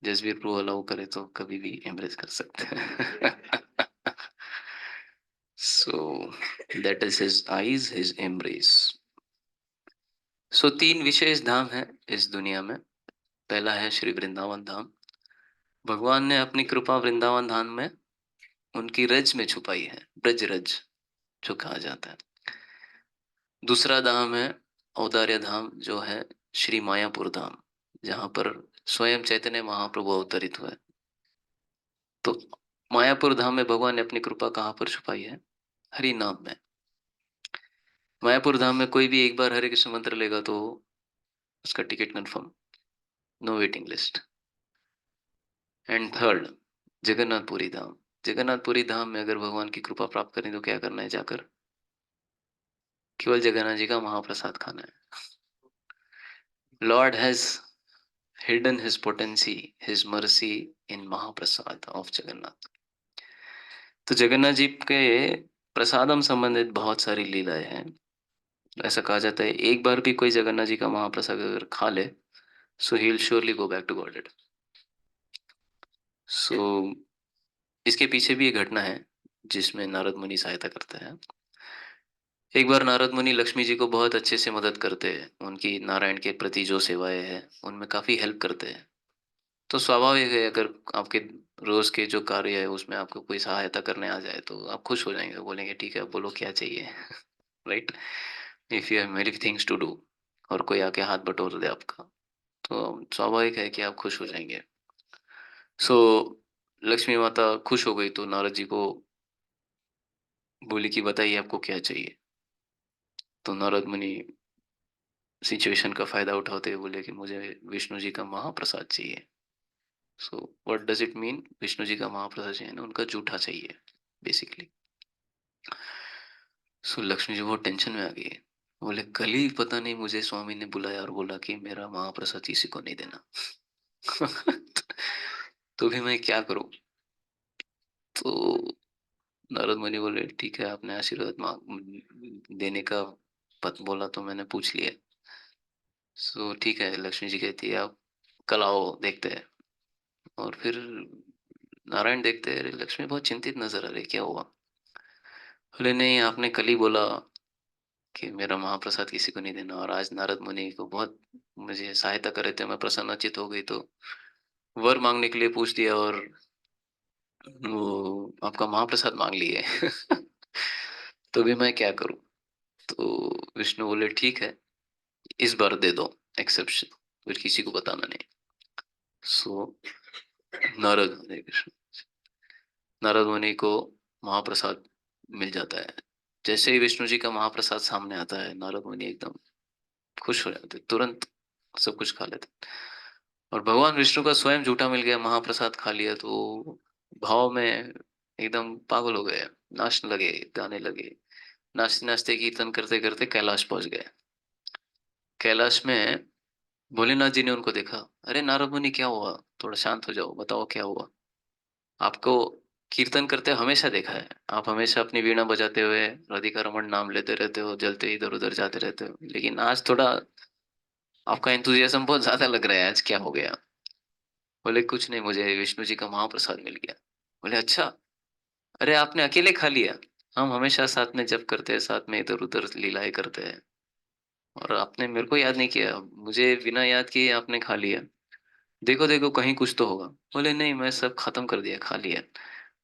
जसवीर प्रो अलाउ करे तो कभी भी embrace कर सकते हैं। So that is his eyes, his embrace. So 3 विशेष धाम है इस दुनिया में। पहला है श्री वृंदावन धाम। भगवान ने अपनी कृपा वृंदावन धाम में उनकी रज में छुपाई है, ब्रज रज जो कहा जाता है। दूसरा धाम है औदार्य धाम, जो है श्री मायापुर धाम, जहाँ पर स्वयं चैतन्य महाप्रभु अवतरित हुए। तो मायापुर धाम में भगवान ने अपनी कृपा कहाँ पर छुपाई है? हरि नाम में। मायापुर धाम में कोई भी एक बार हरे कृष्ण मंत्र लेगा तो उसका ticket confirm, no waiting list. And third, Jagannathpuri Dham. Jagannathpuri Dham में अगर भगवान की कृपा प्राप्त करनी तो क्या करना है जाकर? केवल जगन्नाथ जी का महाप्रसाद खाना है। Lord has hidden his potency, his mercy in Mahaprasad of Jagannath. तो जगन्नाथ जी के प्रसादम संबंधित बहुत सारी लीलाएं हैं। ऐसा कहा जाता है एक बार भी कोई जगन्नाथ जी का महाप्रसाद अगर खा ले, so he will surely go back to godhead. So इसके पीछे भी एक घटना है जिसमें नारद मुनि सहायता करते हैं। एक बार नारद मुनि लक्ष्मी जी को बहुत अच्छे से मदद करते हैं, उनकी नारायण के प्रति जो सेवाएं हैं उनमें काफी हेल्प करते हैं। तो स्वाभाविक है अगर आपके रोज के जो कार्य है उसमें आपको कोई सहायता करने आ जाए तो आप खुश हो जाएंगे, बोलेंगे ठीक है बोलो क्या चाहिए। Right. If you have many things to do और कोई आके हाथ बटोर दे आपका, तो स्वाभाविक है कि आप खुश हो जाएंगे। सो लक्ष्मी माता खुश हो गई तो नारद जी को बोली कि बताइए आपको क्या चाहिए। तो नारद मुनि सिचुएशन का फायदा उठाते हुए बोले कि मुझे विष्णु जी का महाप्रसाद चाहिए। So what does it mean, Vishnu ji का महाप्रसाद चाहिए ना, उनका जूठा चाहिए बेसिकली। सो लक्ष्मी जी बहुत टेंशन में आ गई। बोले कल ही पता नहीं मुझे स्वामी ने बुलाया और बोला कि मेरा महाप्रसाद किसी को नहीं देना। तो भी मैं क्या करूं। तो नारद मुनि बोले ठीक है आपने आशीर्वाद मांग देने का पत बोला तो मैंने पूछ लिया। सो ठीक है, लक्ष्मी जी कहती है आप कल आओ देखते हैं। और फिर नारायण देखते हैं, अरे लक्ष्मी बहुत चिंतित नजर आ रही, क्या हुआ। बोले नहीं आपने कल ही बोला कि मेरा महाप्रसाद किसी को नहीं देना, और आज नारद मुनि को बहुत मुझे सहायता कर रहे थे, मैं प्रसन्नचित हो गई तो वर मांगने के लिए पूछ दिया और वो आपका महाप्रसाद मांग लिए। तो भी मैं क्या करूं। तो विष्णु बोले ठीक है इस बार दे दो, एक्सेप्शन, फिर किसी को बताना नहीं। सो नारद हरे कृष्ण, नारद मुनि को महाप्रसाद मिल जाता है। जैसे ही विष्णु जी का महाप्रसाद सामने आता है नारद मुनि एकदम खुश हो जाते, तुरंत सब कुछ खा लेते। और भगवान विष्णु का स्वयं जूठा मिल गया, महाप्रसाद खा लिया तो भाव में एकदम पागल हो गए, नाचने लगे, गाने लगे, नाचते नाचते कीर्तन करते करते कैलाश पहुंच गए। कैलाश में भोलेनाथ जी ने उनको देखा, अरे नारद मुनि क्या हुआ, थोड़ा शांत हो जाओ, बताओ क्या हुआ। आपको कीर्तन करते हमेशा देखा है, आप हमेशा अपनी वीणा बजाते हुए राधिका रमन नाम लेते रहते हो, जलते इधर उधर जाते रहते हो, लेकिन आज थोड़ा आपका एंथुजियाज्म बहुत ज्यादा लग रहा है, आज क्या हो गया। बोले कुछ नहीं, मुझे विष्णु जी का महाप्रसाद मिल गया। बोले अच्छा, अरे आपने अकेले खा लिया, हम हमेशा साथ में जप करते हैं, साथ में इधर उधर लीलाएं करते हैं, और आपने मेरे को याद नहीं किया, मुझे बिना याद किए आपने खा लिया। देखो देखो कहीं कुछ तो होगा। बोले नहीं मैं सब खत्म कर दिया, खा लिया।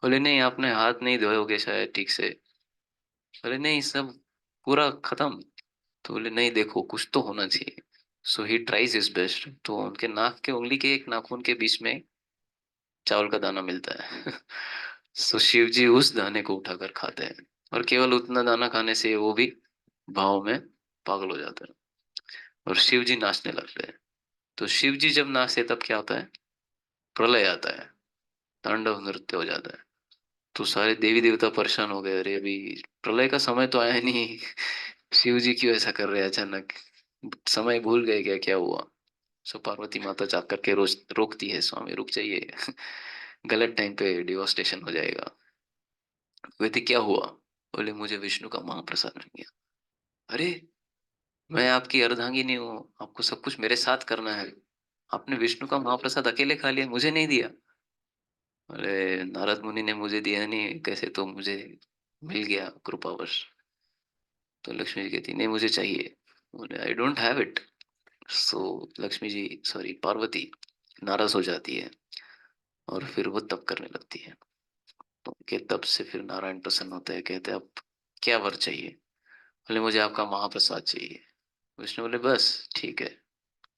बोले नहीं आपने हाथ नहीं धोए होगे शायद ठीक से। बोले नहीं सब पूरा खत्म। तो बोले नहीं देखो कुछ तो होना चाहिए। सो ही ट्राइज हिज बेस्ट, तो उनके नाक के उंगली के एक नाखून के बीच में चावल का दाना मिलता है। सो शिव जी उस दाने को उठाकर खाते हैं, और केवल उतना दाना खाने से वो भी भाव में पागल हो जाते हैं और शिव जी नाचने लगते हैं। तो शिव जी जब नाचते तब क्या होता है, प्रलय आता है, तांडव नृत्य हो जाता है। तो सारे देवी देवता परेशान हो गए, अरे अभी प्रलय का समय तो आया नहीं, शिव जी क्यों ऐसा कर रहे हैं अचानक, समय भूल गए क्या, क्या हुआ। सो पार्वती माता जा करके रोज रोकती है, स्वामी रुक जाइए, गलत टाइम पे डिवोस्टेशन हो जाएगा। कहती क्या हुआ। बोले मुझे विष्णु का महाप्रसाद मिल गया। अरे मैं आपकी अर्धांगिनी हूँ, आपको सब कुछ मेरे साथ करना है, आपने विष्णु का महाप्रसाद अकेले खा लिया, मुझे नहीं दिया। अरे नारद मुनि ने मुझे दिया नहीं, कैसे तो मुझे मिल गया कृपावश। तो लक्ष्मी जी कहती नहीं मुझे चाहिए। बोले I don't have it. So Lakshmi ji, sorry Parvati नाराज हो जाती है और फिर वो तप करने लगती है। तो उनके तप से फिर नारायण प्रसन्न होते हैं, कहते हैं अब क्या वर चाहिए। बोले मुझे आपका महाप्रसाद चाहिए। विष्णु बोले बस ठीक है,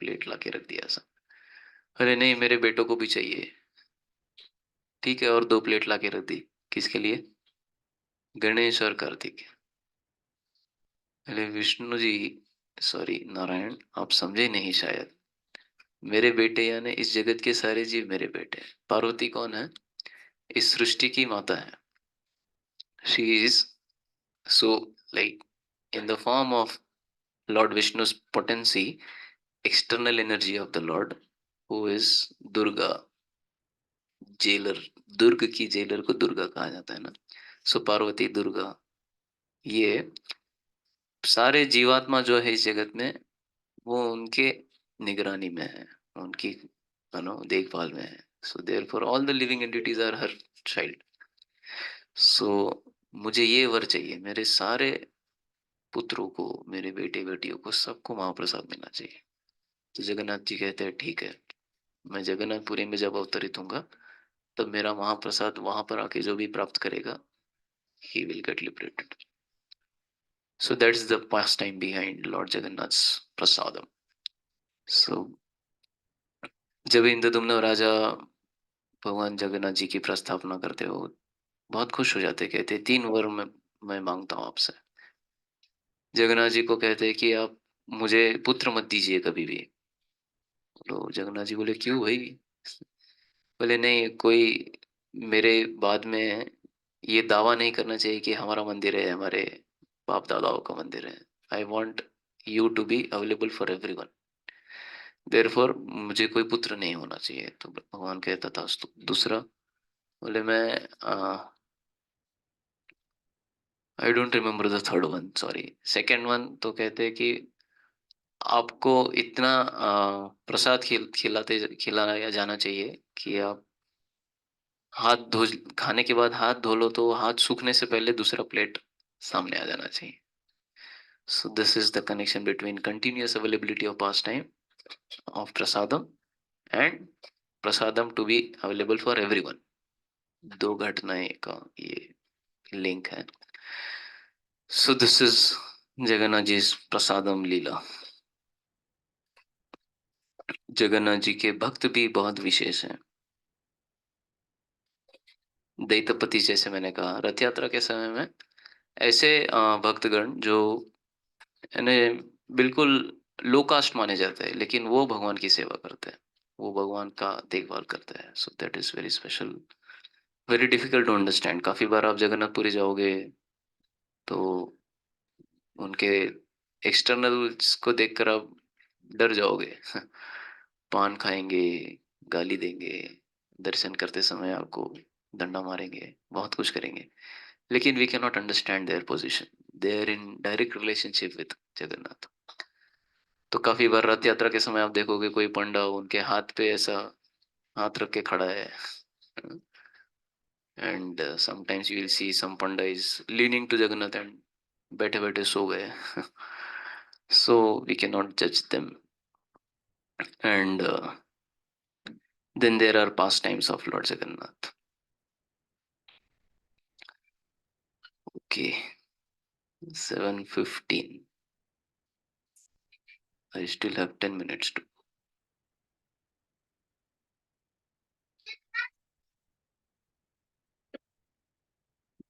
प्लेट ला के रख दिया सब। अरे नहीं मेरे बेटों को भी चाहिए। ठीक है, और दो प्लेट ला के रख दी। किसके लिए, गणेश और कार्तिक। अरे विष्णु जी, सॉरी नारायण आप समझे नहीं शायद, मेरे बेटे यानी इस जगत के सारे जीव मेरे बेटे हैं। पार्वती कौन है, इस सृष्टि की माता है। She is so like in the form of lord Vishnu's potency, external energy of the lord, who is Durga, jailer, Durga की जेलर को दुर्गा कहा जाता है ना। सो पार्वती दुर्गा, ये सारे जीवात्मा जो है इस जगत में, वो उनके निगरानी में है, उनकी देखभाल में है। So therefore all the living entities are her child. So मुझे ये वर चाहिए, मेरे सारे पुत्रों को, मेरे बेटे बेटियों को, सबको महाप्रसाद मिलना चाहिए। तो जगन्नाथ जी कहते हैं ठीक है, मैं जगन्नाथपुरी में जब अवतरित होऊंगा, तब मेरा महाप्रसाद वहां पर आके जो भी प्राप्त करेगा, he will get liberated. So that's the pastime behind Lord Jagannath's prasadam. So जब इंद्रदुम्न राजा भगवान जगन्नाथ जी की प्रस्थापना करते हो, बहुत खुश हो जाते, कहते 3 वर मैं मांगता हूँ आपसे। जगन्नाथ जी को कहते हैं कि आप मुझे पुत्र मत दीजिए कभी भी। तो जगन्नाथ जी बोले क्यों भाई? बोले नहीं, कोई मेरे बाद में ये दावा नहीं करना चाहिए कि हमारा मंदिर है, हमारे बाप दादाओं का मंदिर है। I want you to be available for everyone, therefore मुझे कोई पुत्र नहीं होना चाहिए। तो भगवान कहता था दूसरा, बोले मैं I don't remember the third one, sorry. Second one तो कहते हैं कि आपको इतना प्रसाद खिलाया जाना चाहिए कि आप हाथ धो, खाने के बाद हाथ धो लो तो हाथ सूखने से पहले दूसरा प्लेट सामने आ जाना चाहिए। So this is the connection between continuous availability of pastime of prasadam and prasadam to be available for everyone. दो घटनाएं का ये लिंक है। So this is Jagannath ji प्रसादम लीला। जगन्नाथ जी के भक्त भी बहुत विशेष हैं। दैतपति जैसे मैंने कहा, रथ यात्रा के समय में ऐसे भक्तगण जो यानी बिल्कुल लो कास्ट माने जाते हैं, लेकिन वो भगवान की सेवा करते हैं, वो भगवान का देखभाल करते हैं। So that is very special, very difficult to understand. काफी बार आप जगन्नाथपुरी जाओगे तो उनके एक्सटर्नल्स को देखकर आप डर जाओगे। पान खाएंगे, गाली देंगे, दर्शन करते समय आपको डंडा मारेंगे, बहुत कुछ करेंगे, लेकिन we can not understand their position. They are in direct relationship with Jagannath. तो काफी बार रथ यात्रा के समय आप देखोगे कोई पंडा उनके हाथ पे ऐसा हाथ रख के खड़ा है, and sometimes you will see some panda is leaning to Jagannath and बैठे बैठे सो गए। सो वी कैन नॉट जज them. And then there are pastimes of Lord Jagannath. Okay, 7:15, I still have 10 minutes to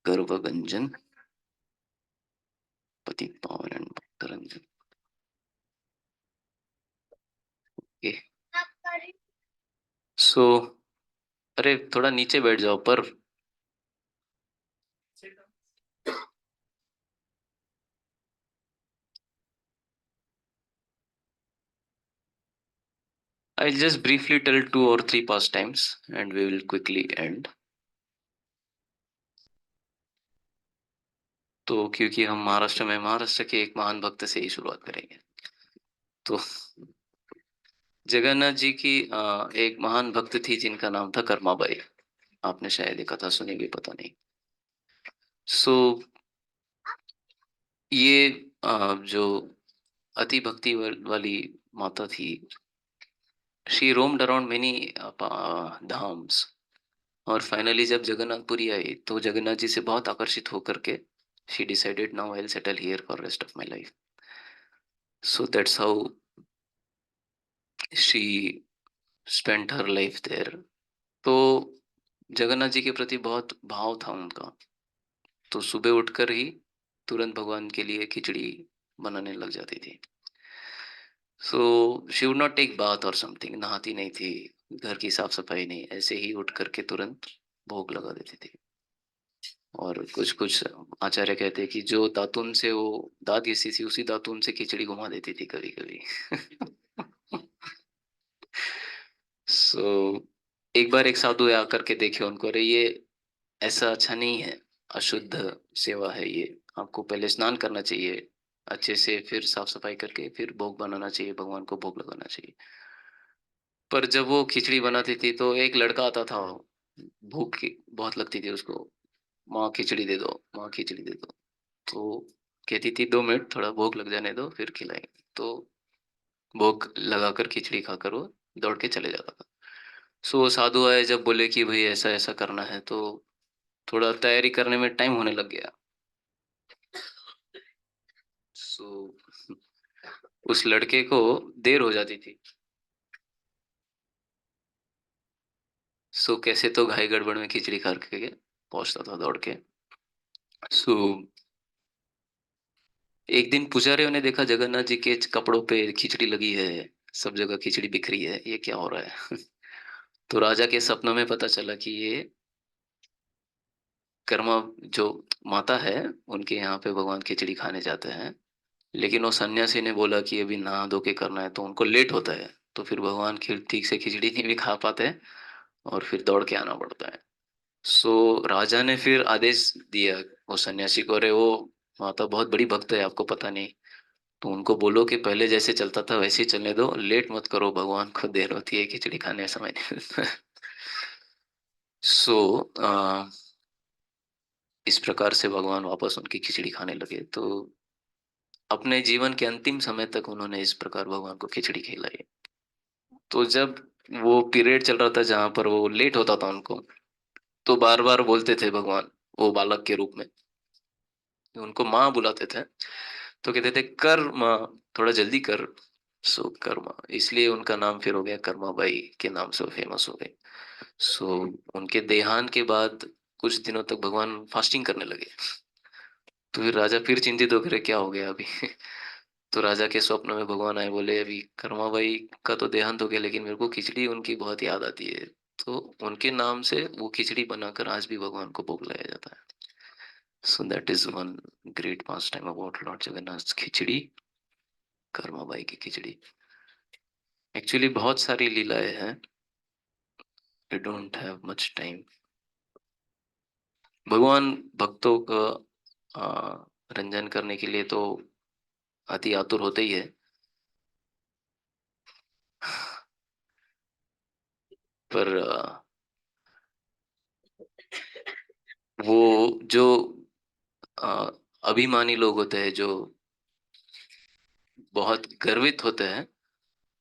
गर्भगंजन पति पावन एंड भक्तरंजन। ओके, सो अरे थोड़ा नीचे बैठ जाओ पर। I'll just briefly tell 2 or 3 pastimes and we will quickly end. तो क्योंकि हम महाराष्ट्र में, महाराष्ट्र के एक महान भक्त से ही शुरुआत करेंगे। तो जगन्नाथ जी की एक महान भक्त थी जिनका नाम था कर्माबाई। आपने शायद ये कथा सुनी भी, पता नहीं। सो ये जो अति भक्ति वाली माता थी, she roamed around many dhams, और फाइनली जब जगन्नाथपुरी आई तो जगन्नाथ जी से बहुत आकर्षित होकर के she decided now I will settle here for rest of my life. So that's how she spent her life there. तो जगन्नाथ जी के प्रति बहुत भाव था उनका। तो सुबह उठकर ही तुरंत भगवान के लिए खिचड़ी बनाने लग जाती थी। So she would not take bath or something, नहाती नहीं थी, घर की साफ सफाई नहीं, ऐसे ही उठ करके तुरंत भोग लगा देती थी। और कुछ कुछ आचार्य कहते हैं कि जो दातुन से वो दांत घिसती थी, उसी दातुन से खिचड़ी घुमा देती थी कभी कभी। सो एक बार एक साधु आकर के देखे उनको, अरे ये ऐसा अच्छा नहीं है, अशुद्ध सेवा है ये, आपको पहले स्नान करना चाहिए अच्छे से, फिर साफ सफाई करके फिर भोग बनाना चाहिए, भगवान को भोग लगाना चाहिए। पर जब वो खिचड़ी बनाती थी तो एक लड़का आता था, भूख की बहुत लगती थी उसको, माँ खिचड़ी दे दो, माँ खिचड़ी दे दो। तो कहती थी 2 मिनट थोड़ा भोग लग जाने दो फिर खिलाएंगे। तो भोग लगाकर खिचड़ी खाकर वो दौड़ के चले जाता था। सो वो साधु आए, जब बोले कि भाई ऐसा ऐसा करना है, तो थोड़ा तैयारी करने में टाइम होने लग गया। सो उस लड़के को देर हो जाती थी। सो कैसे तो घाई गड़बड़ में खिचड़ी खा के पहुंचता था दौड़ के। सो एक दिन पुजारियों ने देखा जगन्नाथ जी के कपड़ों पे खिचड़ी लगी है, सब जगह खिचड़ी बिखरी है, ये क्या हो रहा है। तो राजा के सपनों में पता चला कि ये कर्मा जो माता है, उनके यहाँ पे भगवान खिचड़ी खाने जाते हैं। लेकिन वो सन्यासी ने बोला कि अभी नहा धो के करना है, तो उनको लेट होता है, तो फिर भगवान ठीक से खिचड़ी नहीं भी खा पाते, और फिर दौड़ के आना पड़ता है। सो राजा ने फिर आदेश दिया वो सन्यासी को, अरे वो माता बहुत बड़ी भक्त है, आपको पता नहीं, तो उनको बोलो कि पहले जैसे चलता था वैसे ही चलने दो, लेट मत करो, भगवान को देर होती है खिचड़ी खाने समय। सो इस प्रकार से भगवान वापस उनकी खिचड़ी खाने लगे। तो अपने जीवन के अंतिम समय तक उन्होंने इस प्रकार भगवान को खिचड़ी खिलाई। तो जब वो पीरियड चल रहा था जहां पर वो लेट होता था उनको, तो बार बार बोलते थे भगवान, वो बालक के रूप में उनको माँ बुलाते थे, तो कहते थे कर माँ, थोड़ा जल्दी कर। सो कर्मा, इसलिए उनका नाम फिर हो गया कर्मा बाई के नाम से फेमस हो गए। सो उनके देहांत के बाद कुछ दिनों तक भगवान फास्टिंग करने लगे। तो फिर राजा फिर चिंतित हो गए, क्या हो गया अभी। तो राजा के स्वप्न में भगवान आए, बोले अभी कर्मा बाई का तो देहांत हो गया, लेकिन मेरे को खिचड़ी उनकी बहुत याद आती है। तो उनके नाम से वो खिचड़ी बनाकर आज भी भगवान को भोग लगाया जाता है। सो that is one great pass time about Lord Jagannath khichdi, Karma by की खिचड़ी। एक्चुअली बहुत सारी लीलाएं हैं, आई डोंट हैव मच टाइम। भगवान भक्तों का रंजन करने के लिए तो अति आतुर होते ही है। पर वो जो अ, अभिमानी लोग होते हैं, जो बहुत गर्वित होते हैं,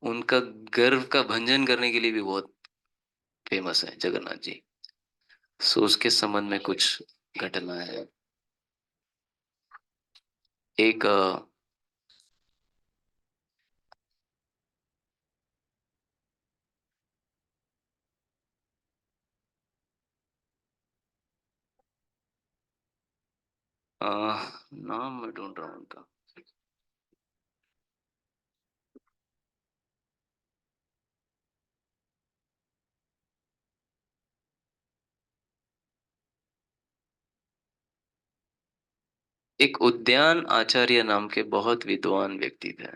उनका गर्व का भंजन करने के लिए भी बहुत फेमस है जगन्नाथ जी। सो उसके संबंध में कुछ घटना है। एक अ, नाम मैं ढूंढ रहा हूँ उनका। एक उद्यान आचार्य नाम के बहुत विद्वान व्यक्ति थे।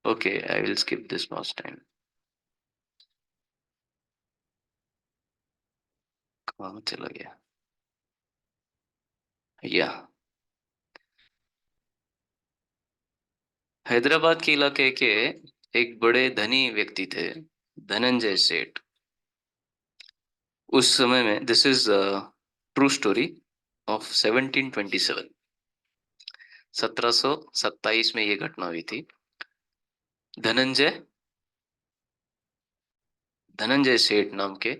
Okay, I will skip this past time. कहाँ चला गया, या हैदराबाद के इलाके के एक बड़े धनी व्यक्ति थे, धनंजय सेठ। उस समय में, this is true story of 1727, 1727 में ये घटना हुई थी। धनंजय धनंजय सेठ नाम के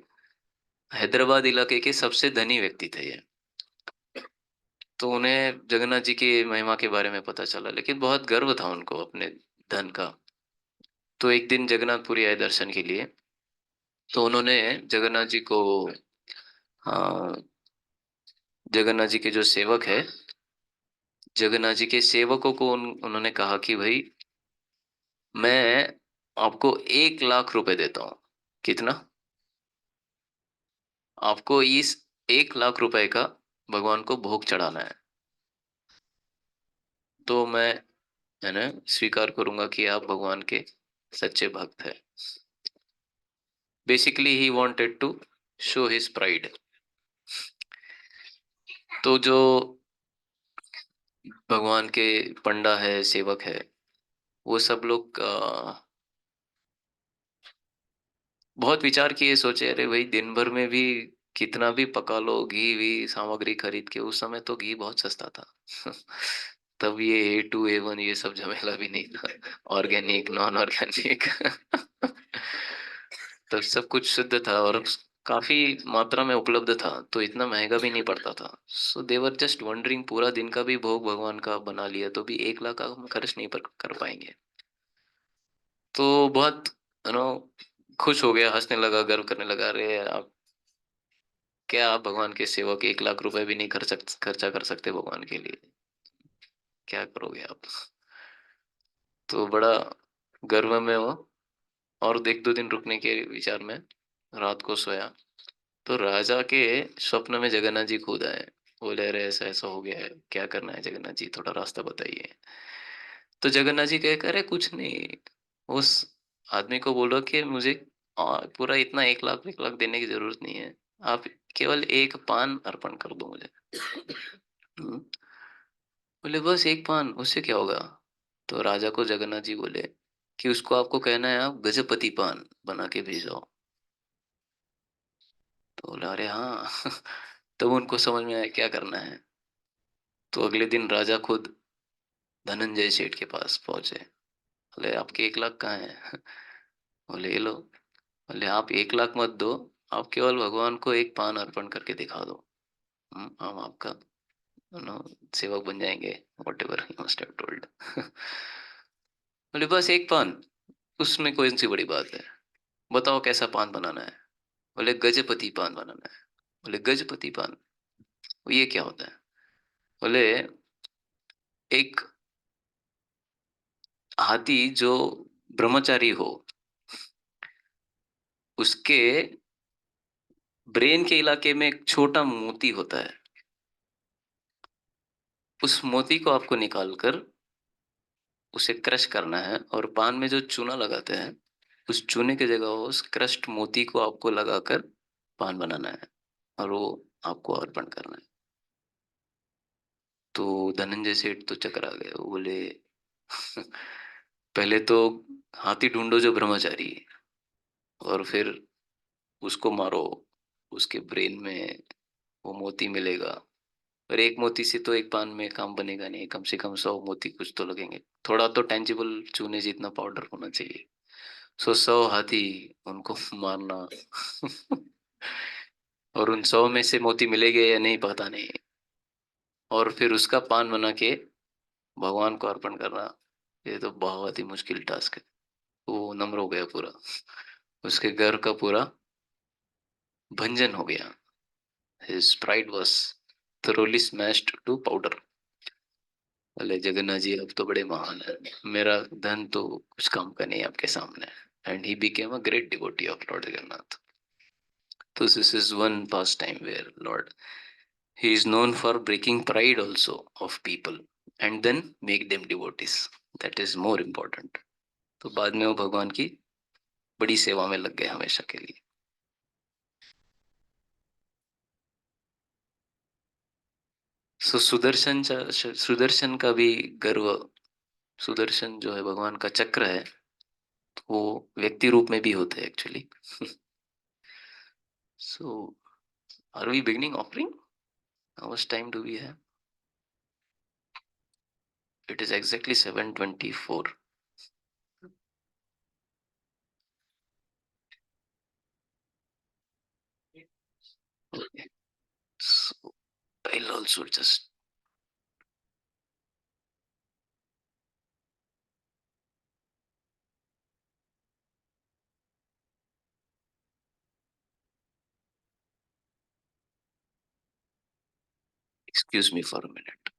हैदराबाद इलाके के सबसे धनी व्यक्ति थे ये। तो उन्हें जगन्नाथ जी की महिमा के बारे में पता चला, लेकिन बहुत गर्व था उनको अपने धन का। तो एक दिन जगन्नाथपुरी आए दर्शन के लिए। तो उन्होंने जगन्नाथ जी को, हाँ, जगन्नाथ जी के जो सेवक है, जगन्नाथ जी के सेवकों को उन्होंने कहा कि भाई मैं आपको 1 लाख रुपए देता हूँ। कितना? आपको इस 1 लाख रुपए का भगवान को भोग चढ़ाना है, तो मैं, है ना, स्वीकार करूंगा कि आप भगवान के सच्चे भक्त हैं। Basically he wanted to show his pride. तो जो भगवान के पंडा है, सेवक है, वो सब लोग बहुत विचार किए, सोचे अरे भाई दिन भर में भी कितना भी पका लो, घी वी सामग्री खरीद के, उस समय तो घी बहुत सस्ता था। तब ये A2 A1 ये सब झमेला भी नहीं था, ऑर्गेनिक नॉन ऑर्गेनिक। तब सब कुछ शुद्ध था और काफी मात्रा में उपलब्ध था, तो इतना महंगा भी नहीं पड़ता था। सो देवर जस्ट वंडरिंग, पूरा दिन का भी भोग भगवान का बना लिया तो भी 1 लाख का हम खर्च नहीं कर पाएंगे। तो बहुत यू नो खुश हो गया, हंसने लगा, गर्व करने लगा, अरे आप क्या, आप भगवान के सेवक 1 लाख रुपए भी नहीं खर्चा कर सकते भगवान के लिए, क्या करोगे आप। तो बड़ा गर्व में हो, और एक दो दिन रुकने के विचार में रात को सोया, तो राजा के स्वप्न में जगन्नाथ जी खुद आए। बोले अरे ऐसा ऐसा हो गया है, क्या करना है जगन्नाथ जी, थोड़ा रास्ता बताइए। तो जगन्नाथ जी कहे, अरे कुछ नहीं, उस आदमी को बोलो कि मुझे पूरा इतना 1 लाख देने की जरूरत नहीं है, आप केवल एक पान अर्पण कर दो मुझे। हम्म, बोले बस एक पान, उससे क्या होगा। तो राजा को जगन्नाथ जी बोले कि उसको आपको कहना है आप गजपति पान बना के भेजो। तो बोला अरे हाँ। तब उनको समझ में आया क्या करना है। तो अगले दिन राजा खुद धनंजय सेठ के पास पहुंचे। बोले आपके 1 लाख कहाँ है। बोले ये लो। बोले आप 1 लाख मत दो, आप केवल भगवान को एक पान अर्पण करके दिखा दो, हम आपका नो सेवक बन जाएंगे, what ever he must have told. बोले बस एक पान, उसमें कोई सी बड़ी बात है, बताओ कैसा पान बनाना है। बोले गजपति पान बनाना है। बोले गजपति पान, ये क्या होता है। बोले एक हाथी जो ब्रह्मचारी हो, उसके ब्रेन के इलाके में एक छोटा मोती होता है, उस मोती को आपको निकालकर उसे क्रश करना है, और पान में जो चूना लगाते हैं, उस चूने की जगह उस क्रश्ड मोती को आपको लगाकर पान बनाना है, और वो आपको अर्पण करना है। तो धनंजय सेठ तो चकरा गए, वो बोले पहले तो हाथी ढूंढो जो ब्रह्मचारी है, और फिर उसको मारो, उसके ब्रेन में वो मोती मिलेगा, और एक मोती से तो एक पान में काम बनेगा नहीं, कम से कम 100 मोती कुछ तो लगेंगे, थोड़ा तो टेंजिबल चूने जितना पाउडर होना चाहिए। 100 हाथी, उनको मारना। और उन 100 में से मोती मिलेंगे या नहीं पता नहीं, और फिर उसका पान बना के भगवान को अर्पण करना, ये तो बहुत ही मुश्किल टास्क है। वो नम्र हो गया पूरा, उसके घर का पूरा भंजन हो गया। His pride was thoroughly smashed to powder। बोले जगन्नाथ जी अब तो बड़े महान है, मेरा धन तो कुछ काम का नहीं आपके सामने। And he became a great devotee of Lord Jagannath. तो this is one pastime where lord, he is known for breaking pride also of people and then make them devotees, that is more important। तो बाद में वो भगवान की बड़ी सेवा में लग गए हमेशा के लिए। सो सुदर्शन का भी गर्व, सुदर्शन जो है भगवान का चक्र है, वो व्यक्ति रूप में भी होते हैं actually. So are we beginning offering, how much time do we have. It is exactly 7:24। Okay. So I'll also just excuse me for a minute।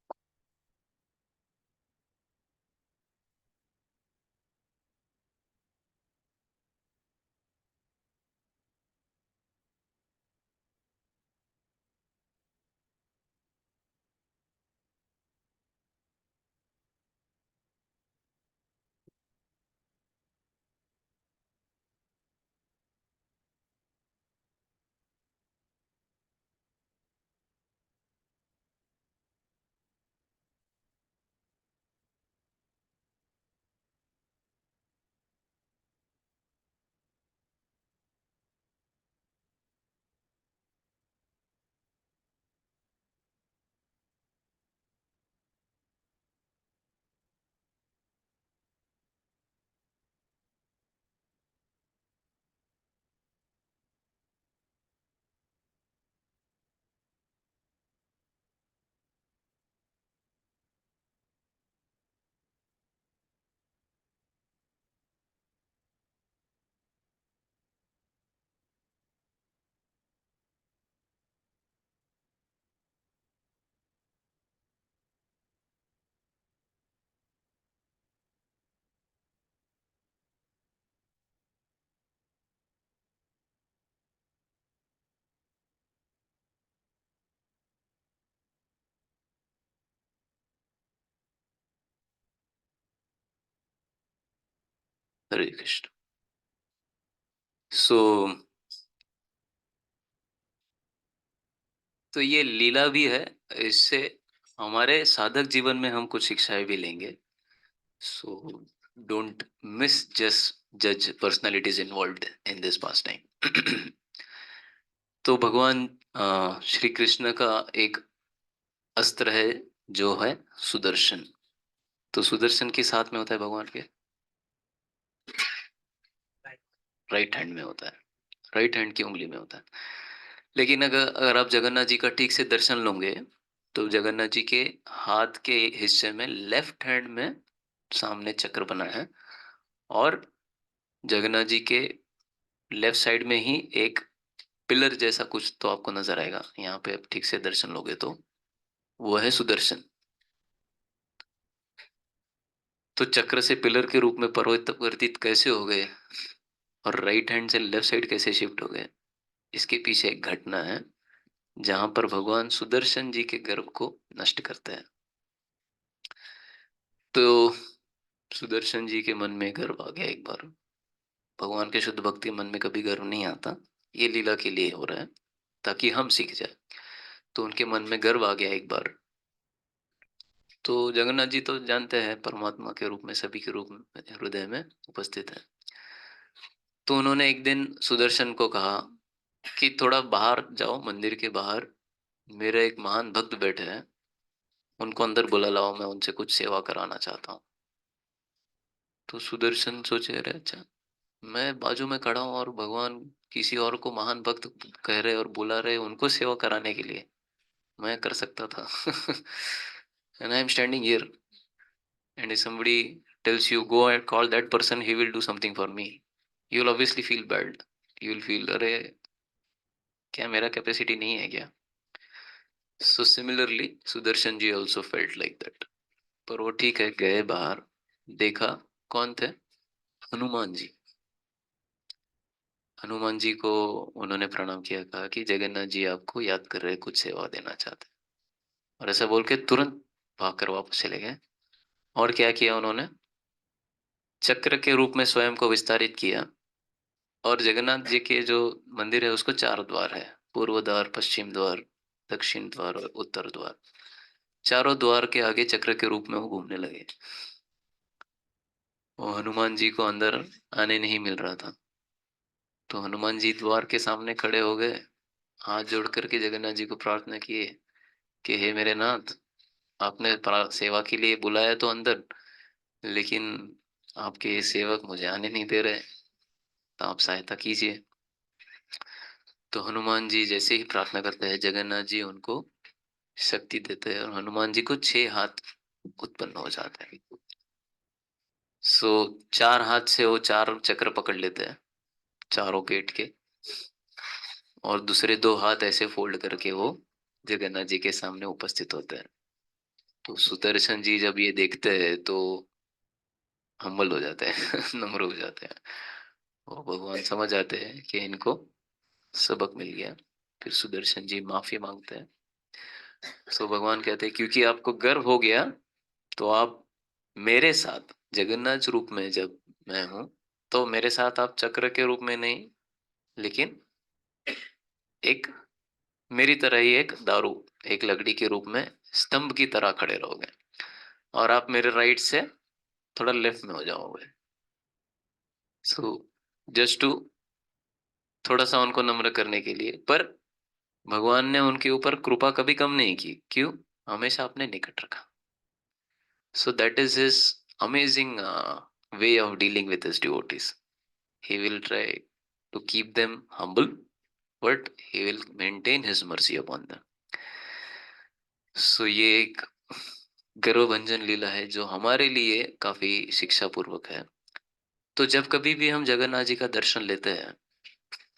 हरे कृष्ण। सो तो ये लीला भी है, इससे हमारे साधक जीवन में हम कुछ शिक्षाएं भी लेंगे। सो डोंट मिस जस्ट जज personalities involved in this pass time. तो भगवान श्री कृष्ण का एक अस्त्र है जो है सुदर्शन। तो सुदर्शन के साथ में होता है भगवान के राइट हैंड में होता है, राइट हैंड की उंगली में होता है। लेकिन अगर अगर आप जगन्नाथ जी का ठीक से दर्शन लोगे तो जगन्नाथ जी के हाथ के हिस्से में लेफ्ट हैंड में सामने चक्र बना है, और जगन्नाथ जी के लेफ्ट साइड में ही एक पिलर जैसा कुछ तो आपको नजर आएगा, यहाँ पे आप ठीक से दर्शन लोगे तो वो है सुदर्शन। तो चक्र से पिलर के रूप में परिवर्तित कैसे हो गए और राइट हैंड से लेफ्ट साइड कैसे शिफ्ट हो गए, इसके पीछे एक घटना है जहां पर भगवान सुदर्शन जी के गर्व को नष्ट करते हैं। तो सुदर्शन जी के मन में गर्व आ गया एक बार। भगवान के शुद्ध भक्ति मन में कभी गर्व नहीं आता, ये लीला के लिए हो रहा है ताकि हम सीख जाए। तो उनके मन में गर्व आ गया एक बार। तो जगन्नाथ जी तो जानते हैं परमात्मा के रूप में सभी के रूप में हृदय में उपस्थित है। तो उन्होंने एक दिन सुदर्शन को कहा कि थोड़ा बाहर जाओ, मंदिर के बाहर मेरे एक महान भक्त बैठे हैं, उनको अंदर बुला लाओ, मैं उनसे कुछ सेवा कराना चाहता हूँ। तो सुदर्शन सोचे, अरे अच्छा, मैं बाजू में खड़ा हूँ और भगवान किसी और को महान भक्त कह रहे और बुला रहे उनको सेवा कराने के लिए, मैं कर सकता था। And I am standing here and if somebody tells you go and call that person, he will do something for me, you will obviously feel bad, you will feel अरे क्या मेरा कैपेसिटी नहीं है क्या। So similarly Sudarshan ji also felt like that. पर वो ठीक है, गए बाहर, देखा कौन थे, हनुमान जी। हनुमान जी को उन्होंने प्रणाम किया, कहा कि जगन्नाथ जी आपको याद कर रहे, कुछ सेवा देना चाहते हैं। और ऐसा बोल के तुरंत भागकर वापस चले गए। और क्या किया उन्होंने, चक्र के रूप में स्वयं को विस्तारित किया। और जगन्नाथ जी के जो मंदिर है उसको 4 द्वार है, पूर्व द्वार, पश्चिम द्वार, दक्षिण द्वार और उत्तर द्वार। चारों द्वार के आगे चक्र के रूप में वो घूमने लगे। वो हनुमान जी को अंदर आने नहीं मिल रहा था। तो हनुमान जी द्वार के सामने खड़े हो गए, हाथ जोड़ करके जगन्नाथ जी को प्रार्थना किए कि हे मेरे नाथ, आपने सेवा के लिए बुलाया तो अंदर, लेकिन आपके ये सेवक मुझे आने नहीं दे रहे, तो आप सहायता कीजिए। तो हनुमान जी जैसे ही प्रार्थना करते हैं, जगन्नाथ जी उनको शक्ति देते हैं और हनुमान जी को 6 हाथ उत्पन्न हो जाते हैं। सो 4 हाथ से वो 4 चक्र पकड़ लेते हैं चारों गेट के, और दूसरे 2 हाथ ऐसे फोल्ड करके वो जगन्नाथ जी के सामने उपस्थित होते हैं। तो सुदर्शन जी जब ये देखते हैं तो हम्बल हो जाते हैं, नम्र हो जाते हैं। वो भगवान समझ आते हैं कि इनको सबक मिल गया। फिर सुदर्शन जी माफी मांगते हैं। सो भगवान कहते हैं क्योंकि आपको गर्व हो गया, तो आप मेरे साथ जगन्नाथ रूप में जब मैं हूं, तो मेरे साथ आप चक्र के रूप में नहीं, लेकिन एक मेरी तरह ही एक दारू, एक लकड़ी के रूप में स्तंभ की तरह खड़े रहोगे, और आप मेरे राइट से थोड़ा लेफ्ट में हो जाओगे। सो जस्ट टू थोड़ा सा उनको नम्र करने के लिए। पर भगवान ने उनके ऊपर कृपा कभी कम नहीं की, क्यों, हमेशा अपने निकट रखा। सो that is his amazing way of dealing with his devotees. He will try to keep them humble, but he will maintain his mercy upon them. सो ये एक गर्वभंजन लीला है जो हमारे लिए काफी शिक्षा पूर्वक है। तो जब कभी भी हम जगन्नाथ जी का दर्शन लेते हैं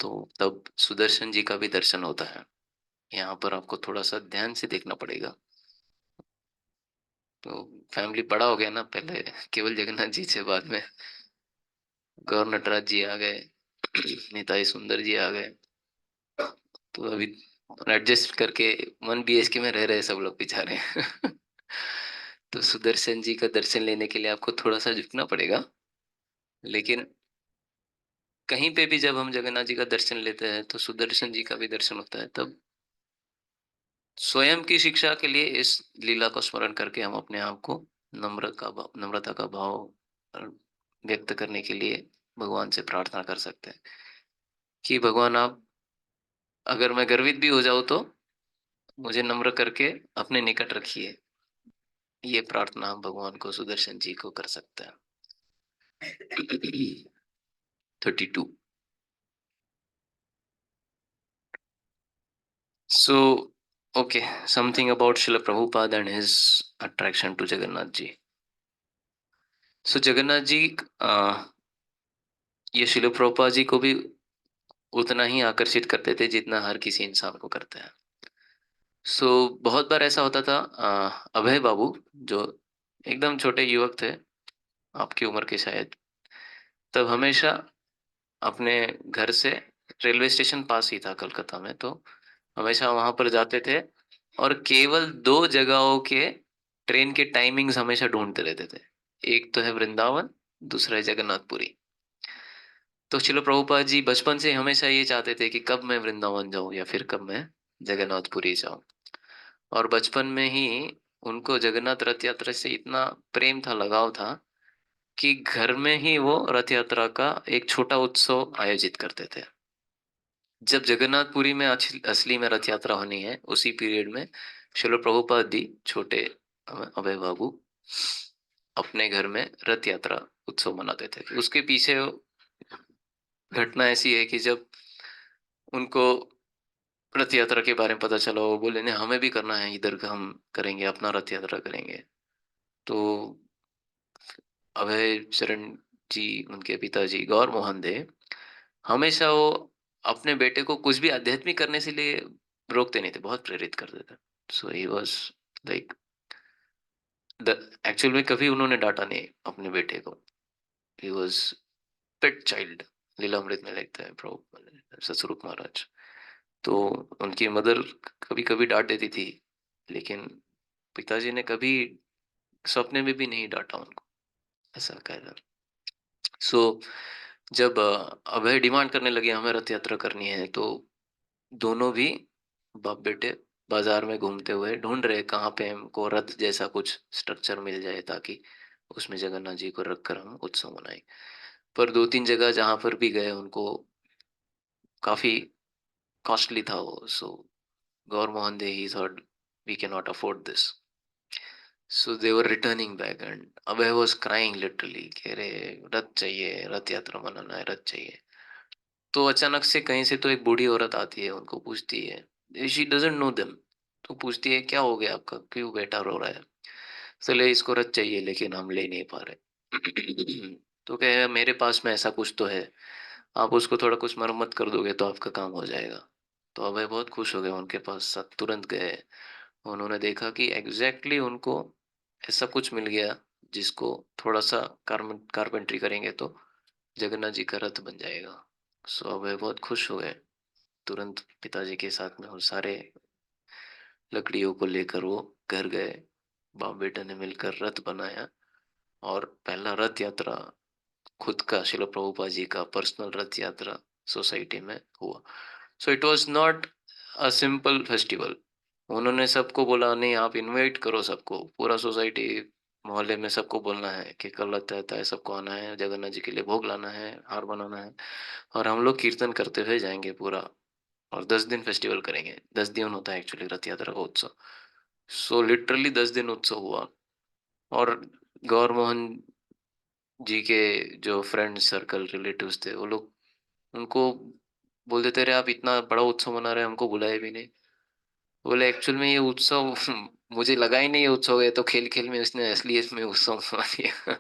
तो तब सुदर्शन जी का भी दर्शन होता है। यहाँ पर आपको थोड़ा सा ध्यान से देखना पड़ेगा। तो फैमिली बड़ा हो गया ना, पहले केवल जगन्नाथ जी से, बाद में गौर नटराज जी आ गए, निताई सुंदर जी आ गए। तो अभी एडजस्ट करके 1 BHK में रह रहे सब लोग बेचारे। तो सुदर्शन जी का दर्शन लेने के लिए आपको थोड़ा सा झुकना पड़ेगा। लेकिन कहीं पे भी जब हम जगन्नाथ जी का दर्शन लेते हैं तो सुदर्शन जी का भी दर्शन होता है, तब स्वयं की शिक्षा के लिए इस लीला को स्मरण करके हम अपने आप को नम्रता का भाव अ, व्यक्त करने के लिए भगवान से प्रार्थना कर सकते हैं कि भगवान आप, अगर मैं गर्वित भी हो जाऊं तो मुझे नम्र करके अपने निकट रखिए। ये प्रार्थना हम भगवान को, सुदर्शन जी को कर सकते हैं। 32। So, okay, something about Srila Prabhupada and his attraction to Jagannath ji. So Jagannath ji, ये श्रील प्रभुपाद जी को भी उतना ही आकर्षित करते थे जितना हर किसी इंसान को करते हैं। सो बहुत बार ऐसा होता था, अभय बाबू जो एकदम छोटे युवक थे, आपकी उम्र के शायद, तब हमेशा अपने घर से, रेलवे स्टेशन पास ही था कलकत्ता में, तो हमेशा वहां पर जाते थे और केवल 2 जगहों के ट्रेन के टाइमिंग्स हमेशा ढूंढते रहते थे। एक तो है वृंदावन, दूसरा है जगन्नाथपुरी। तो शिल प्रभुपाद जी बचपन से हमेशा ये चाहते थे कि कब मैं वृंदावन जाऊं या फिर कब मैं जगन्नाथपुरी जाऊं। और बचपन में ही उनको जगन्नाथ रथ यात्रा से इतना प्रेम था, लगाव था, कि घर में ही वो रथ यात्रा का एक छोटा उत्सव आयोजित करते थे। जब जगन्नाथपुरी में असली में रथ यात्रा होनी है, उसी पीरियड में शिल प्रभुपाद जी, छोटे अभय बाबू, अपने घर में रथ यात्रा उत्सव मनाते थे। उसके पीछे घटना ऐसी है कि जब उनको रथ यात्रा के बारे में पता चला, वो बोले नहीं हमें भी करना है, इधर का हम करेंगे, अपना रथ यात्रा करेंगे। तो अभय चरण जी, उनके पिताजी गौर मोहन दे, हमेशा वो अपने बेटे को कुछ भी आध्यात्मिक करने से लिए रोकते नहीं थे, बहुत प्रेरित करते थे। So he was like the, actual में कभी उन्होंने डांटा नहीं अपने बेटे को। He was pet child. Lilamrita में लिखता है प्रभु सतस्वरूप महाराज। तो उनकी मदर कभी कभी डांट देती थी, लेकिन पिताजी ने कभी सपने में भी नहीं डांटा उनको, ऐसा कहता। सो जब अभय डिमांड करने लगे हमें रथ यात्रा करनी है, तो दोनों भी बाप बेटे बाजार में घूमते हुए ढूंढ रहे कहाँ पे हमको रथ जैसा कुछ स्ट्रक्चर मिल जाए, ताकि उसमें जगन्नाथ जी को रखकर हम उत्सव मनाएं। पर 2-3 जगह जहां पर भी गए, उनको काफी कॉस्टली था वो। So Gaur Mohan they he thought we can not afford this. So they were returning back and Abhay was crying literally, कह रहे रथ चाहिए, रथ यात्रा मनाना है, रथ चाहिए। तो अचानक से कहीं से तो एक बूढ़ी औरत आती है, उनको पूछती है, शी डजंट नो देम। तो पूछती है क्या हो गया आपका, क्यों बेटा रो रहा है। चले इसको रथ चाहिए लेकिन हम ले नहीं पा रहे। तो कहे मेरे पास में ऐसा कुछ तो है, आप उसको थोड़ा कुछ मरम्मत कर दोगे तो आपका काम हो जाएगा। तो अभय बहुत खुश हो गए, उनके पास तुरंत गए। उन्होंने देखा कि एग्जैक्टली उनको ऐसा कुछ मिल गया जिसको थोड़ा सा कारपेंट्री करेंगे तो जगन्नाथ जी का रथ बन जाएगा। सो अभय बहुत खुश हुए, तुरंत पिताजी के साथ में वो सारे लकड़ियों को लेकर वो घर गए। बाप बेटे ने मिलकर रथ बनाया और पहला रथ यात्रा खुद का शिल प्रभुपाद जी का पर्सनल रथ यात्रा सोसाइटी में हुआ। So it was not a simple festival. उन्होंने सबको बोला नहीं आप इनवाइट करो सबको, पूरा सोसाइटी मोहल्ले में सबको बोलना है कि कल रथ यात्रा है, सबको आना है, जगन्नाथ जी के लिए भोग लाना है, हार बनाना है, और हम लोग कीर्तन करते हुए जाएंगे पूरा। और 10 दिन फेस्टिवल करेंगे, 10 दिन होता है एक्चुअली रथ यात्रा का उत्सव। सो लिटरली 10 दिन उत्सव हुआ। और गौर मोहन जी के जो फ्रेंड सर्कल रिलेटिव्स थे, वो लोग उनको बोल देते रहे आप इतना बड़ा उत्सव मना रहे हैं, हमको बुलाए भी नहीं। बोले एक्चुअल में ये उत्सव मुझे लगा ही नहीं ये उत्सव है, तो खेल खेल में इसने असलियत में उत्सव मना दिया।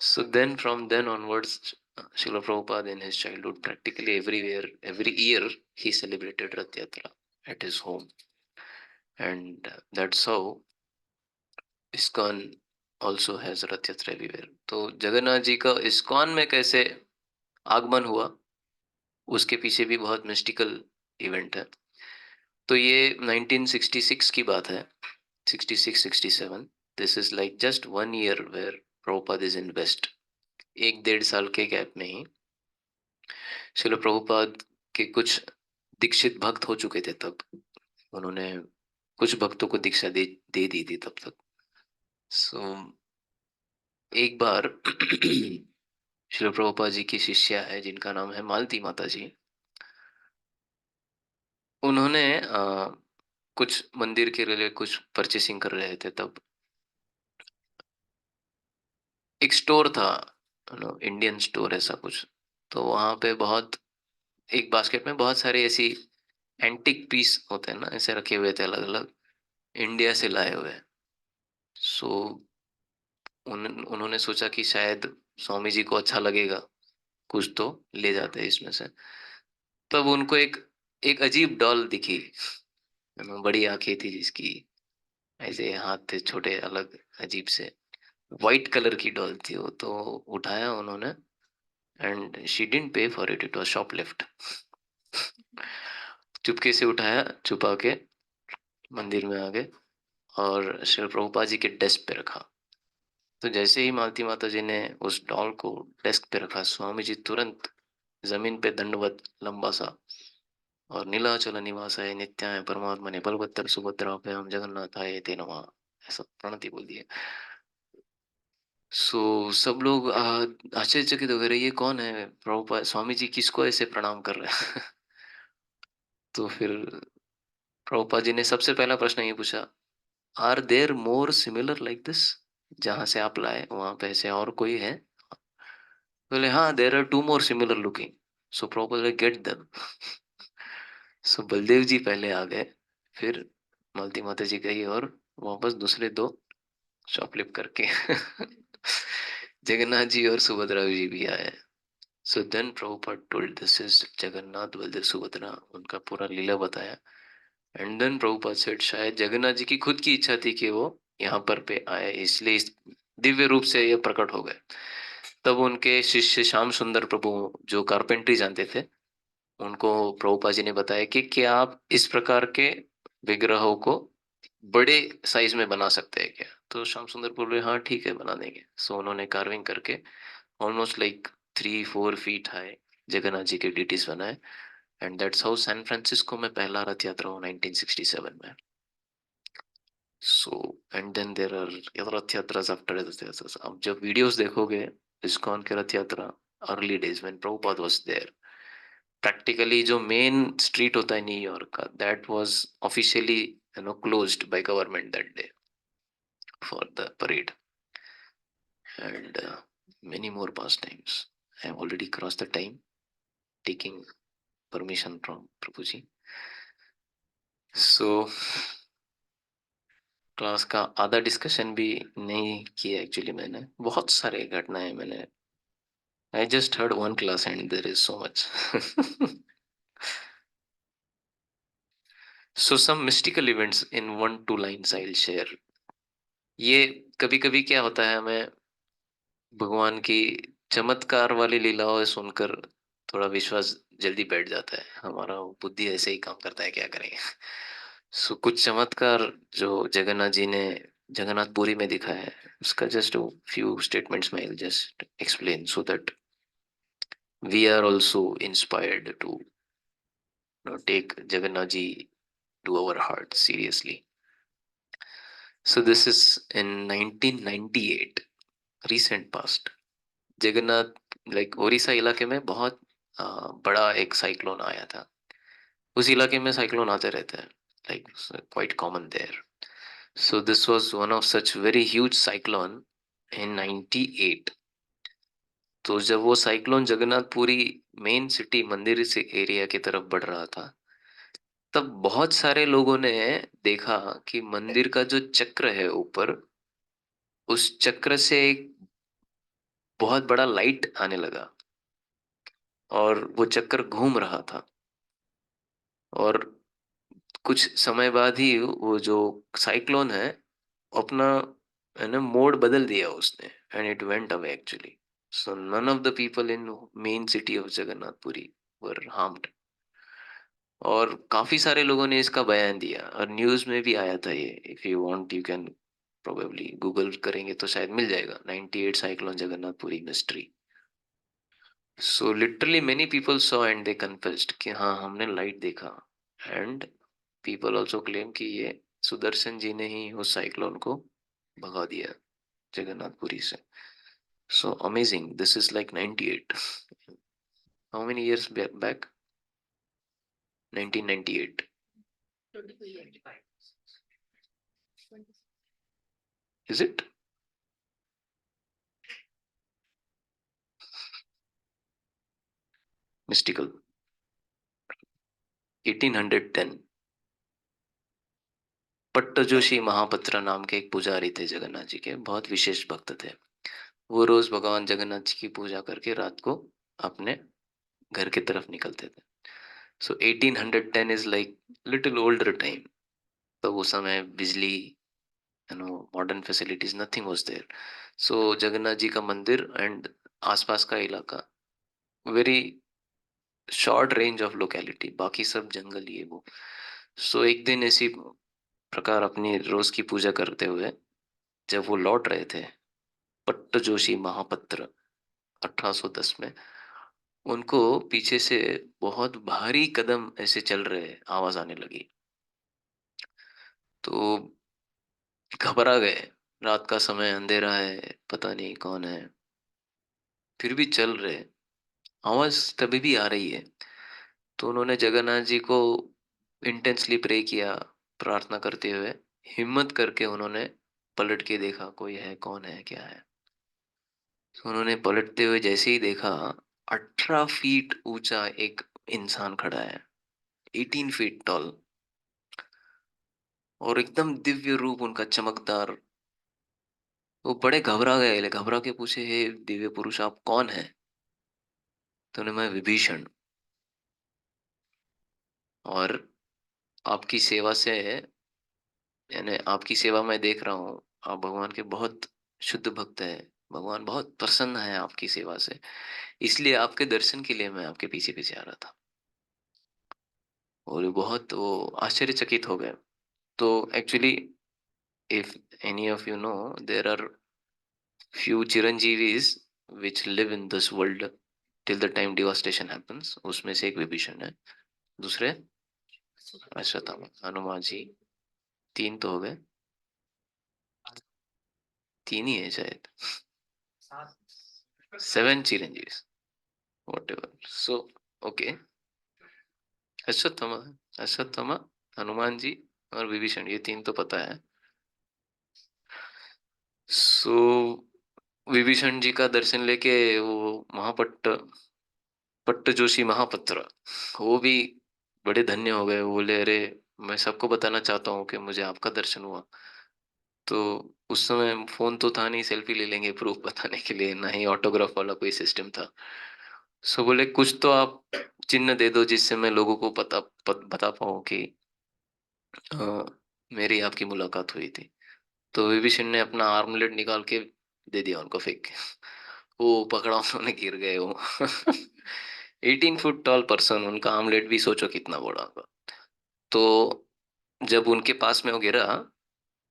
So then from then onwards Srila Prabhupada in his childhood, practically everywhere, every year, he celebrated Rath Yatra at his home. And that's how ISKCON also has Rath Yatra everywhere. तो जगन्नाथ जी का ISKCON में कैसे आगमन हुआ, उसके पीछे भी बहुत मिस्टिकल इवेंट है। तो ये 1966 की बात है, 66-67. This is like just 1 year where Prabhupada is in West. 1 डेढ़ साल के गैप में ही श्रील प्रभुपाद के कुछ दीक्षित भक्त हो चुके थे तब। उन्होंने कुछ भक्तों को दीक्षा दे दे दी थी तब तक। सो एक बार श्रील प्रभुपाद जी की शिष्या है जिनका नाम है मालती माता जी। उन्होंने कुछ मंदिर के लिए कुछ परचेसिंग कर रहे थे तब। एक स्टोर था, इंडियन स्टोर ऐसा कुछ। तो वहां पे बहुत, एक बास्केट में बहुत सारे ऐसी एंटिक पीस होते हैं ना, ऐसे रखे हुए थे अलग अलग, इंडिया से लाए हुए। सो उन्होंने सोचा कि शायद स्वामी जी को अच्छा लगेगा, कुछ तो ले जाते हैं इसमें से। तब उनको एक एक अजीब डॉल दिखी, बड़ी आंखें थी जिसकी, ऐसे हाथ थे छोटे अलग अजीब से, वाइट कलर की डॉल थी वो। तो उठाया उन्होंने, एंड शी डिडंट पे for it, it was shop left. चुपके से उठाया, छुपा के मंदिर में आ गए और श्री प्रभुपाद जी के डेस्क पे रखा। तो जैसे ही मालती माता जी ने उस डॉल को डेस्क पे रखा, स्वामी जी तुरंत जमीन पे दंडवत लंबा सा, और नीलाचल निवासाय नित्याय परमात्मने बलभद्र सुभद्राभ्याम जगन्नाथाय ते नमः, ऐसा प्रणति बोल दिया। सो सब लोग आश्चर्यचकित हो गए, ये कौन है, प्रभुपाद स्वामी जी किसको ऐसे प्रणाम कर रहे हैं? तो फिर प्रभुपाद जी ने सबसे पहला प्रश्न ये पूछा, are there more similar like this, जहां से आप लाए वहां पे ऐसे और कोई है? बोले हाँ, there are 2 more similar looking. So Prabhupada get them. So Baldev ji पहले आ गए, फिर मालती माता जी गई, और वापस दूसरे 2 शॉपलिफ्ट करके जगन्नाथ जी और सुभद्रा जी भी आए। So then Prabhupada told this is Jagannath Baladev Subhadra, उनका पूरा लीला बताया। एंड देन प्रभुपाद सेड, शायद जगन्नाथ जी की खुद की इच्छा थी कि वो यहाँ पर पे आए, इसलिए इस दिव्य रूप से ये प्रकट हो गए। तब उनके शिष्य श्याम सुंदर प्रभु, जो कारपेंट्री जानते थे, उनको प्रभुपाद जी ने बताया कि क्या आप इस प्रकार के विग्रहों को बड़े साइज में बना सकते हैं क्या? तो श्याम सुंदर बोले हाँ ठीक है, बना देंगे। सो उन्होंने कार्विंग करके almost like 3-4 feet high Jagannath ji के डीटीज बनाए। And that's how San Francisco में पहला रथ यात्रा हो 1967 में। So and then there are Rath Yatras after रथ यात्रास। अब जब वीडियोस देखोगे इस्कॉन के Rath Yatra early days when Prabhupada was there, practically जो मेन स्ट्रीट होता है न्यूयॉर्क का, that was officially closed by government that day for the parade. And many more pastimes. I have already crossed the time, taking permission from Prabhuji. So class का आधा discussion भी नहीं किया actually, मैंने बहुत सारे घटनाएं मैंने, I just heard 1 class and there is so much. So some mystical events in 1-2 lines I will share. ये कभी कभी क्या होता है, हमें भगवान की चमत्कार वाली लीलाओं सुनकर थोड़ा विश्वास जल्दी बैठ जाता है, हमारा बुद्धि ऐसे ही काम करता है, क्या करेंगे। सो कुछ चमत्कार जो जगन्नाथ जी ने जगन्नाथपुरी में दिखाया है, उसका जस्ट फ्यू स्टेटमेंट्स में just explain, so that we are also inspired to take Jagannath ji to our heart seriously. So this is in 1998, recent past. Jagannath like Odisha इलाके में बहुत बड़ा एक साइक्लोन आया था। उस इलाके में साइक्लोन आते रहते हैं, like quite common there. So this was one of such very huge cyclone in 98। तो जब वो साइक्लोन जगन्नाथपुरी मेन सिटी मंदिर से एरिया की तरफ बढ़ रहा था, तब बहुत सारे लोगों ने देखा कि मंदिर का जो चक्र है ऊपर, उस चक्र से एक बहुत बड़ा लाइट आने लगा, और वो चक्र घूम रहा था। और कुछ समय बाद ही वो जो साइक्लोन है अपना, है ना, मोड बदल दिया उसने, and it went away actually. So none of the people in main city of Jagannathpuri were harmed. और काफी सारे लोगों ने इसका बयान दिया, और न्यूज में भी आया था ये। If you want you can probably Google करेंगे तो शायद मिल जाएगा, 98 cyclone Jagannathpuri mystery. So literally many people saw and they confessed कि हाँ हमने लाइट देखा, and people also claim कि ये सुदर्शन जी ने ही उस साइक्लोन को भगा दिया जगन्नाथपुरी से. So amazing. This is like 98. How many years back? 1998. Is it? Mystical. 1810. पट्ट जोशी महापत्र नाम के एक पुजारी थे जगन्नाथ जी के, बहुत विशेष भक्त थे. वो रोज भगवान जगन्नाथ जी की पूजा करके रात को अपने घर की तरफ निकलते थे. So 1810 is like little older time. तो उस समय बिजली, modern facilities, nothing was there. So Jagannath ji का मंदिर एंड आसपास का इलाका very short range of locality, बाकी सब जंगल ये वो. सो एक दिन इसी प्रकार अपनी रोज की पूजा करते हुए जब वो लौट रहे थे, पट्ट जोशी महापत्र 1810 में, उनको पीछे से बहुत भारी कदम ऐसे चल रहे आवाज आने लगी. तो घबरा गए. रात का समय, अंधेरा है, पता नहीं कौन है, फिर भी चल रहे, आवाज तभी भी आ रही है. तो उन्होंने जगन्नाथ जी को इंटेंसली प्रे किया, प्रार्थना करते हुए. हिम्मत करके उन्होंने पलट के देखा कोई है, कौन है, क्या है. तो उन्होंने पलटते हुए जैसे ही देखा, 18 फीट ऊंचा एक इंसान खड़ा है, 18 फीट टॉल, और एकदम दिव्य रूप उनका चमकदार. वो बड़े घबरा गए, घबरा के पूछे, हे दिव्य पुरुष आप कौन है? तो उन्हें, मैं विभीषण, और आपकी सेवा से, यानी आपकी सेवा में देख रहा हूँ आप भगवान के बहुत शुद्ध भक्त हैं, भगवान बहुत प्रसन्न है आपकी सेवा से, इसलिए आपके दर्शन के लिए मैं आपके पीछे पीछे आ रहा था. और बहुत वो आश्चर्यचकित हो गए. तो actually, if any of you know, there are few चिरंजीवीज which live in this world till the time devastation happens. उसमें से एक विभीषण है. दूसरे अश्वत्थामा, हनुमान जी. तीन तो हो गए, तीन ही है शायद. Seven Chiranjeev, whatever. So okay, Ashwatthama, Ashwatthama, Hanuman ji और विभीषण, ये तीन तो पता है. सो विभीषण जी का दर्शन लेके वो महापट्ट, पट्ट जोशी महापत्र, वो भी बड़े धन्य हो गए. वो बोले, अरे मैं सबको बताना चाहता हूँ कि मुझे आपका दर्शन हुआ. तो उस समय फोन तो था नहीं, सेल्फी ले लेंगे प्रूफ बताने के लिए, ना ही ऑटोग्राफ वाला कोई सिस्टम था. सो बोले, कुछ तो आप चिन्ह दे दो जिससे मैं लोगों को बता पाऊँ कि अ, मेरी आपकी मुलाकात हुई थी. तो विभीषण ने अपना आर्मलेट निकाल के दे दिया उनको, फेंक के. वो पकड़ा, उन्होंने, गिर गए वो. 18 फुट टॉल पर्सन, उनका आर्मलेट भी सोचो कितना बड़ा होगा. तो जब उनके पास में वो गिरा,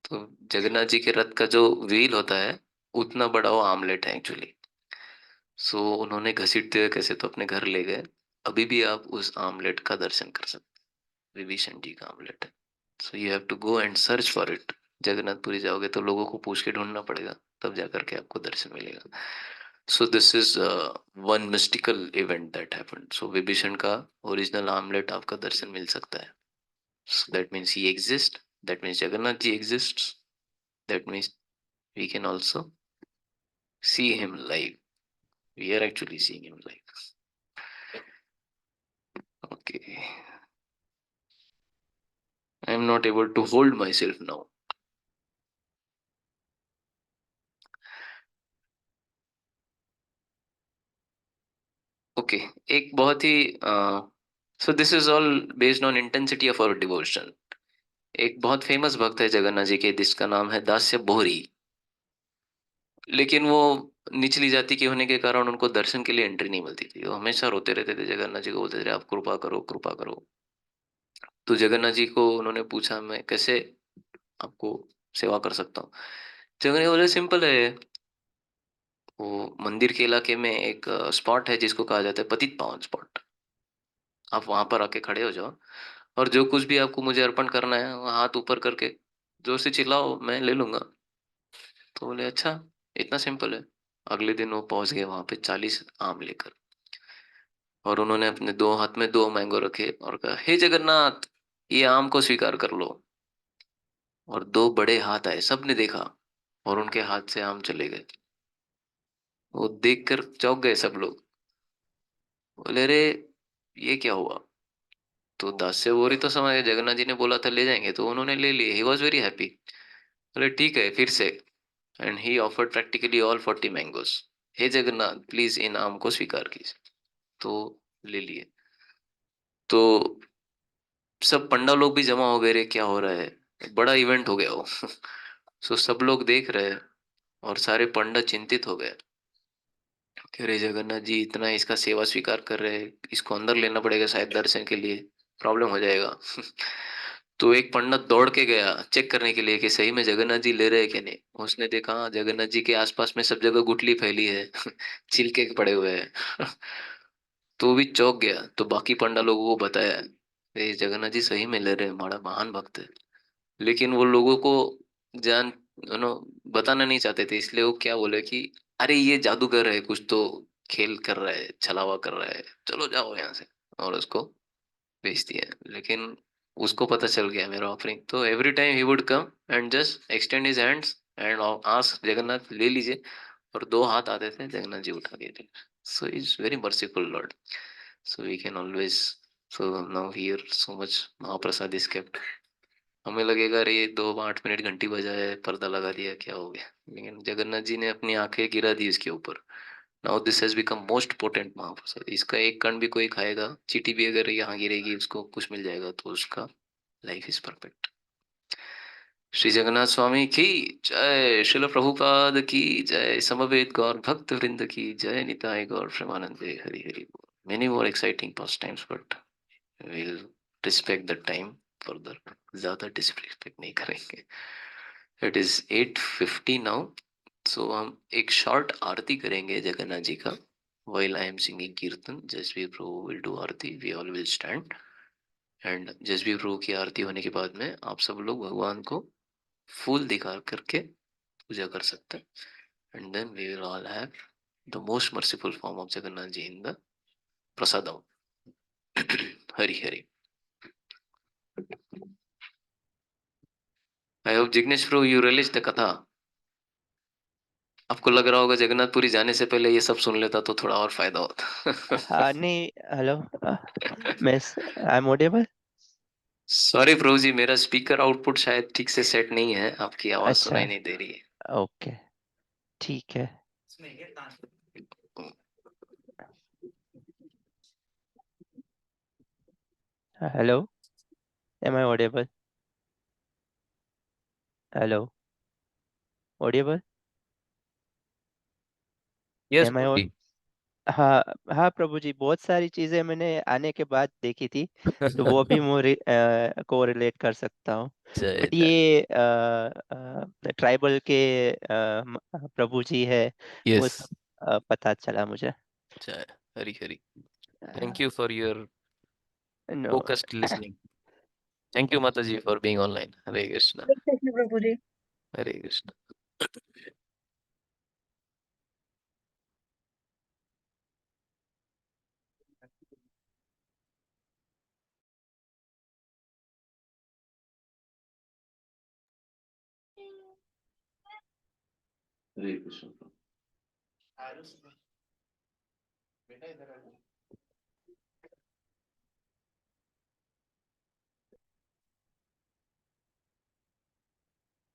तो जगन्नाथ जी के रथ का जो व्हील होता है, उतना बड़ा वो आमलेट है एक्चुअली. सो उन्होंने घसीटते हुए कैसे तो अपने घर ले गए. अभी भी आप उस आमलेट का दर्शन कर सकते, विभीषण जी का आमलेट है. So you have to go and search for it. Jagannathpuri जाओगे तो लोगों को पूछ के ढूंढना पड़ेगा, तब जाकर के आपको दर्शन मिलेगा. So this is one mystical event that happened. So Vibhishan का ओरिजिनल आमलेट आपका दर्शन मिल सकता है. So that means he exists. That means Jagannath ji exists. That means we can also see him live. We are actually seeing him live. Okay. I am not able to hold myself now. Okay. एक बहुत ही so this is all based on intensity of our devotion. एक बहुत famous भक्त है जगन्नाथ जी के, जिसका नाम है दास्य बोहरी. लेकिन वो निचली जाति के होने के कारण उनको दर्शन के लिए एंट्री नहीं मिलती थी. वो हमेशा रोते रहते थे, जगन्नाथ जी को बोलते थे, आप कृपा करो, कृपा करो. तो जगन्नाथ जी को उन्होंने पूछा, मैं कैसे आपको सेवा कर सकता हूँ? जगन्नाथ जी बोले, सिंपल है, वो मंदिर के इलाके में एक स्पॉट है जिसको कहा जाता है पतित पावन स्पॉट। आप वहां पर आके खड़े हो जाओ और जो कुछ भी आपको मुझे अर्पण करना है वो हाथ ऊपर करके जोर से चिल्लाओ, मैं ले लूंगा। तो बोले अच्छा, इतना सिंपल है। अगले दिन वो पहुंच गए वहां पे 40 आम लेकर, और उन्होंने अपने दो हाथ में दो मैंगो रखे और कहा, हे जगन्नाथ, ये आम को स्वीकार कर लो। और दो बड़े हाथ आए, सबने देखा और उनके हाथ से आम चले गए। वो देखकर चौंक गए सब लोग। बोले रे, ये क्या हुआ? तो दास से बोरी तो समझ गए, जगन्नाथ जी ने बोला था ले जाएंगे तो उन्होंने ले लिए। He was very happy. बोले ठीक है, फिर से। And he offered practically all 40 mangoes. हे जगन्नाथ, प्लीज इन आम को स्वीकार कीजिए। तो ले लिए। तो सब पंडा लोग भी जमा हो गए, रे क्या हो रहा है, बड़ा इवेंट हो गया वो। सो सब लोग देख रहे हैं और सारे पंडा चिंतित हो गए कि अरे जगन्नाथ जी इतना इसका सेवा स्वीकार कर रहे हैं, इसको अंदर लेना पड़ेगा शायद दर्शन के लिए, प्रॉब्लम हो जाएगा। तो एक पंडित दौड़ के गया चेक करने के लिए कि सही में जगन्नाथ जी ले रहे हैं कि नहीं। उसने देखा हाँ, जगन्नाथ जी के आसपास में सब जगह गुठली फैली है। छिलके पड़े हुए हैं। तो वो भी चौंक गया। तो बाकी पंडा लोगों को बताया, ये जगन्नाथ जी सही में ले रहे हैं, हमारा महान भक्त है। लेकिन वो लोगों को जान नो बताना नहीं चाहते थे, इसलिए वो क्या बोले कि अरे ये जादूगर है, कुछ तो खेल कर रहा है, छलावा कर रहा है, चलो जाओ यहाँ से। और उसको भेज दिया। लेकिन उसको पता चल गया मेरा ऑफरिंग, तो every time he would come and just extend his hands and ask Jagannath ले लीजिए। और दो हाथ आते थे, जगन्नाथ जी उठा के थे। So is very merciful Lord. So we can always, so now here so much mahaprasad is kept. हमें लगेगा अरे ये 2 8 मिनट घंटी बजाए, पर्दा लगा दिया, क्या हो गया। लेकिन जगन्नाथ जी ने अपनी आंखें गिरा दी इसके ऊपर। Now this has become most potent महाप्रसाद। इसका एक कण भी कोई खाएगा, चींटी भी अगर यहाँ गिरेगी उसको कुछ मिल जाएगा, तो उसका life is perfect. Shri Jagannath Swami की जय, शिल प्रभुपाद की जय, समवेत गौर भक्त वृंद की जय, निताय गौर प्रेमानंदे हरि हरि बोल। Many more exciting pass times, but will respect the time further, ज्यादा डिसरिस्पेक्ट नहीं करेंगे। It is 8:50 now. सो हम एक शॉर्ट आरती करेंगे जगन्नाथ जी का। while I am singing kirtan, Jasvir Prabhu will do aarti, we all will stand। And Jasvir Prabhu की आरती होने के बाद में आप सब लोग भगवान को फूल दिखा करके पूजा कर सकते हैं। And then we will all have the most merciful form of Jagannath ji in the prasadam. Hari Hari. I hope Jignesh Prabhu you realise the katha. आपको लग रहा होगा जगन्नाथपुरी जाने से पहले ये सब सुन लेता तो थोड़ा और फायदा होता। हाँ नहीं, हेलो, मैं आई एम ऑडिबल। सॉरी प्रभु जी, मेरा स्पीकर आउटपुट शायद ठीक से सेट नहीं है, आपकी आवाज अच्छा, सुनाई नहीं दे रही ओके, ठीक है। है। Hello, am I audible? Hello, audible? Yes am I? Prabhu ji. हाँ, हाँ प्रभु जी, बहुत सारी चीजें मैंने आने के बाद देखी थी, तो वो भी मैं को रिलेट कर सकता हूँ। जय बट जय। ये ट्राइबल के प्रभु जी है, वो यस। सब पता चला मुझे। जय Hari Hari. Thank you for your no, focused listening. Thank you mata ji for being online. Hare Krishna. Krishna Prabhu ji. Hare Krishna. Hare Krishna. बेटा इधर आ।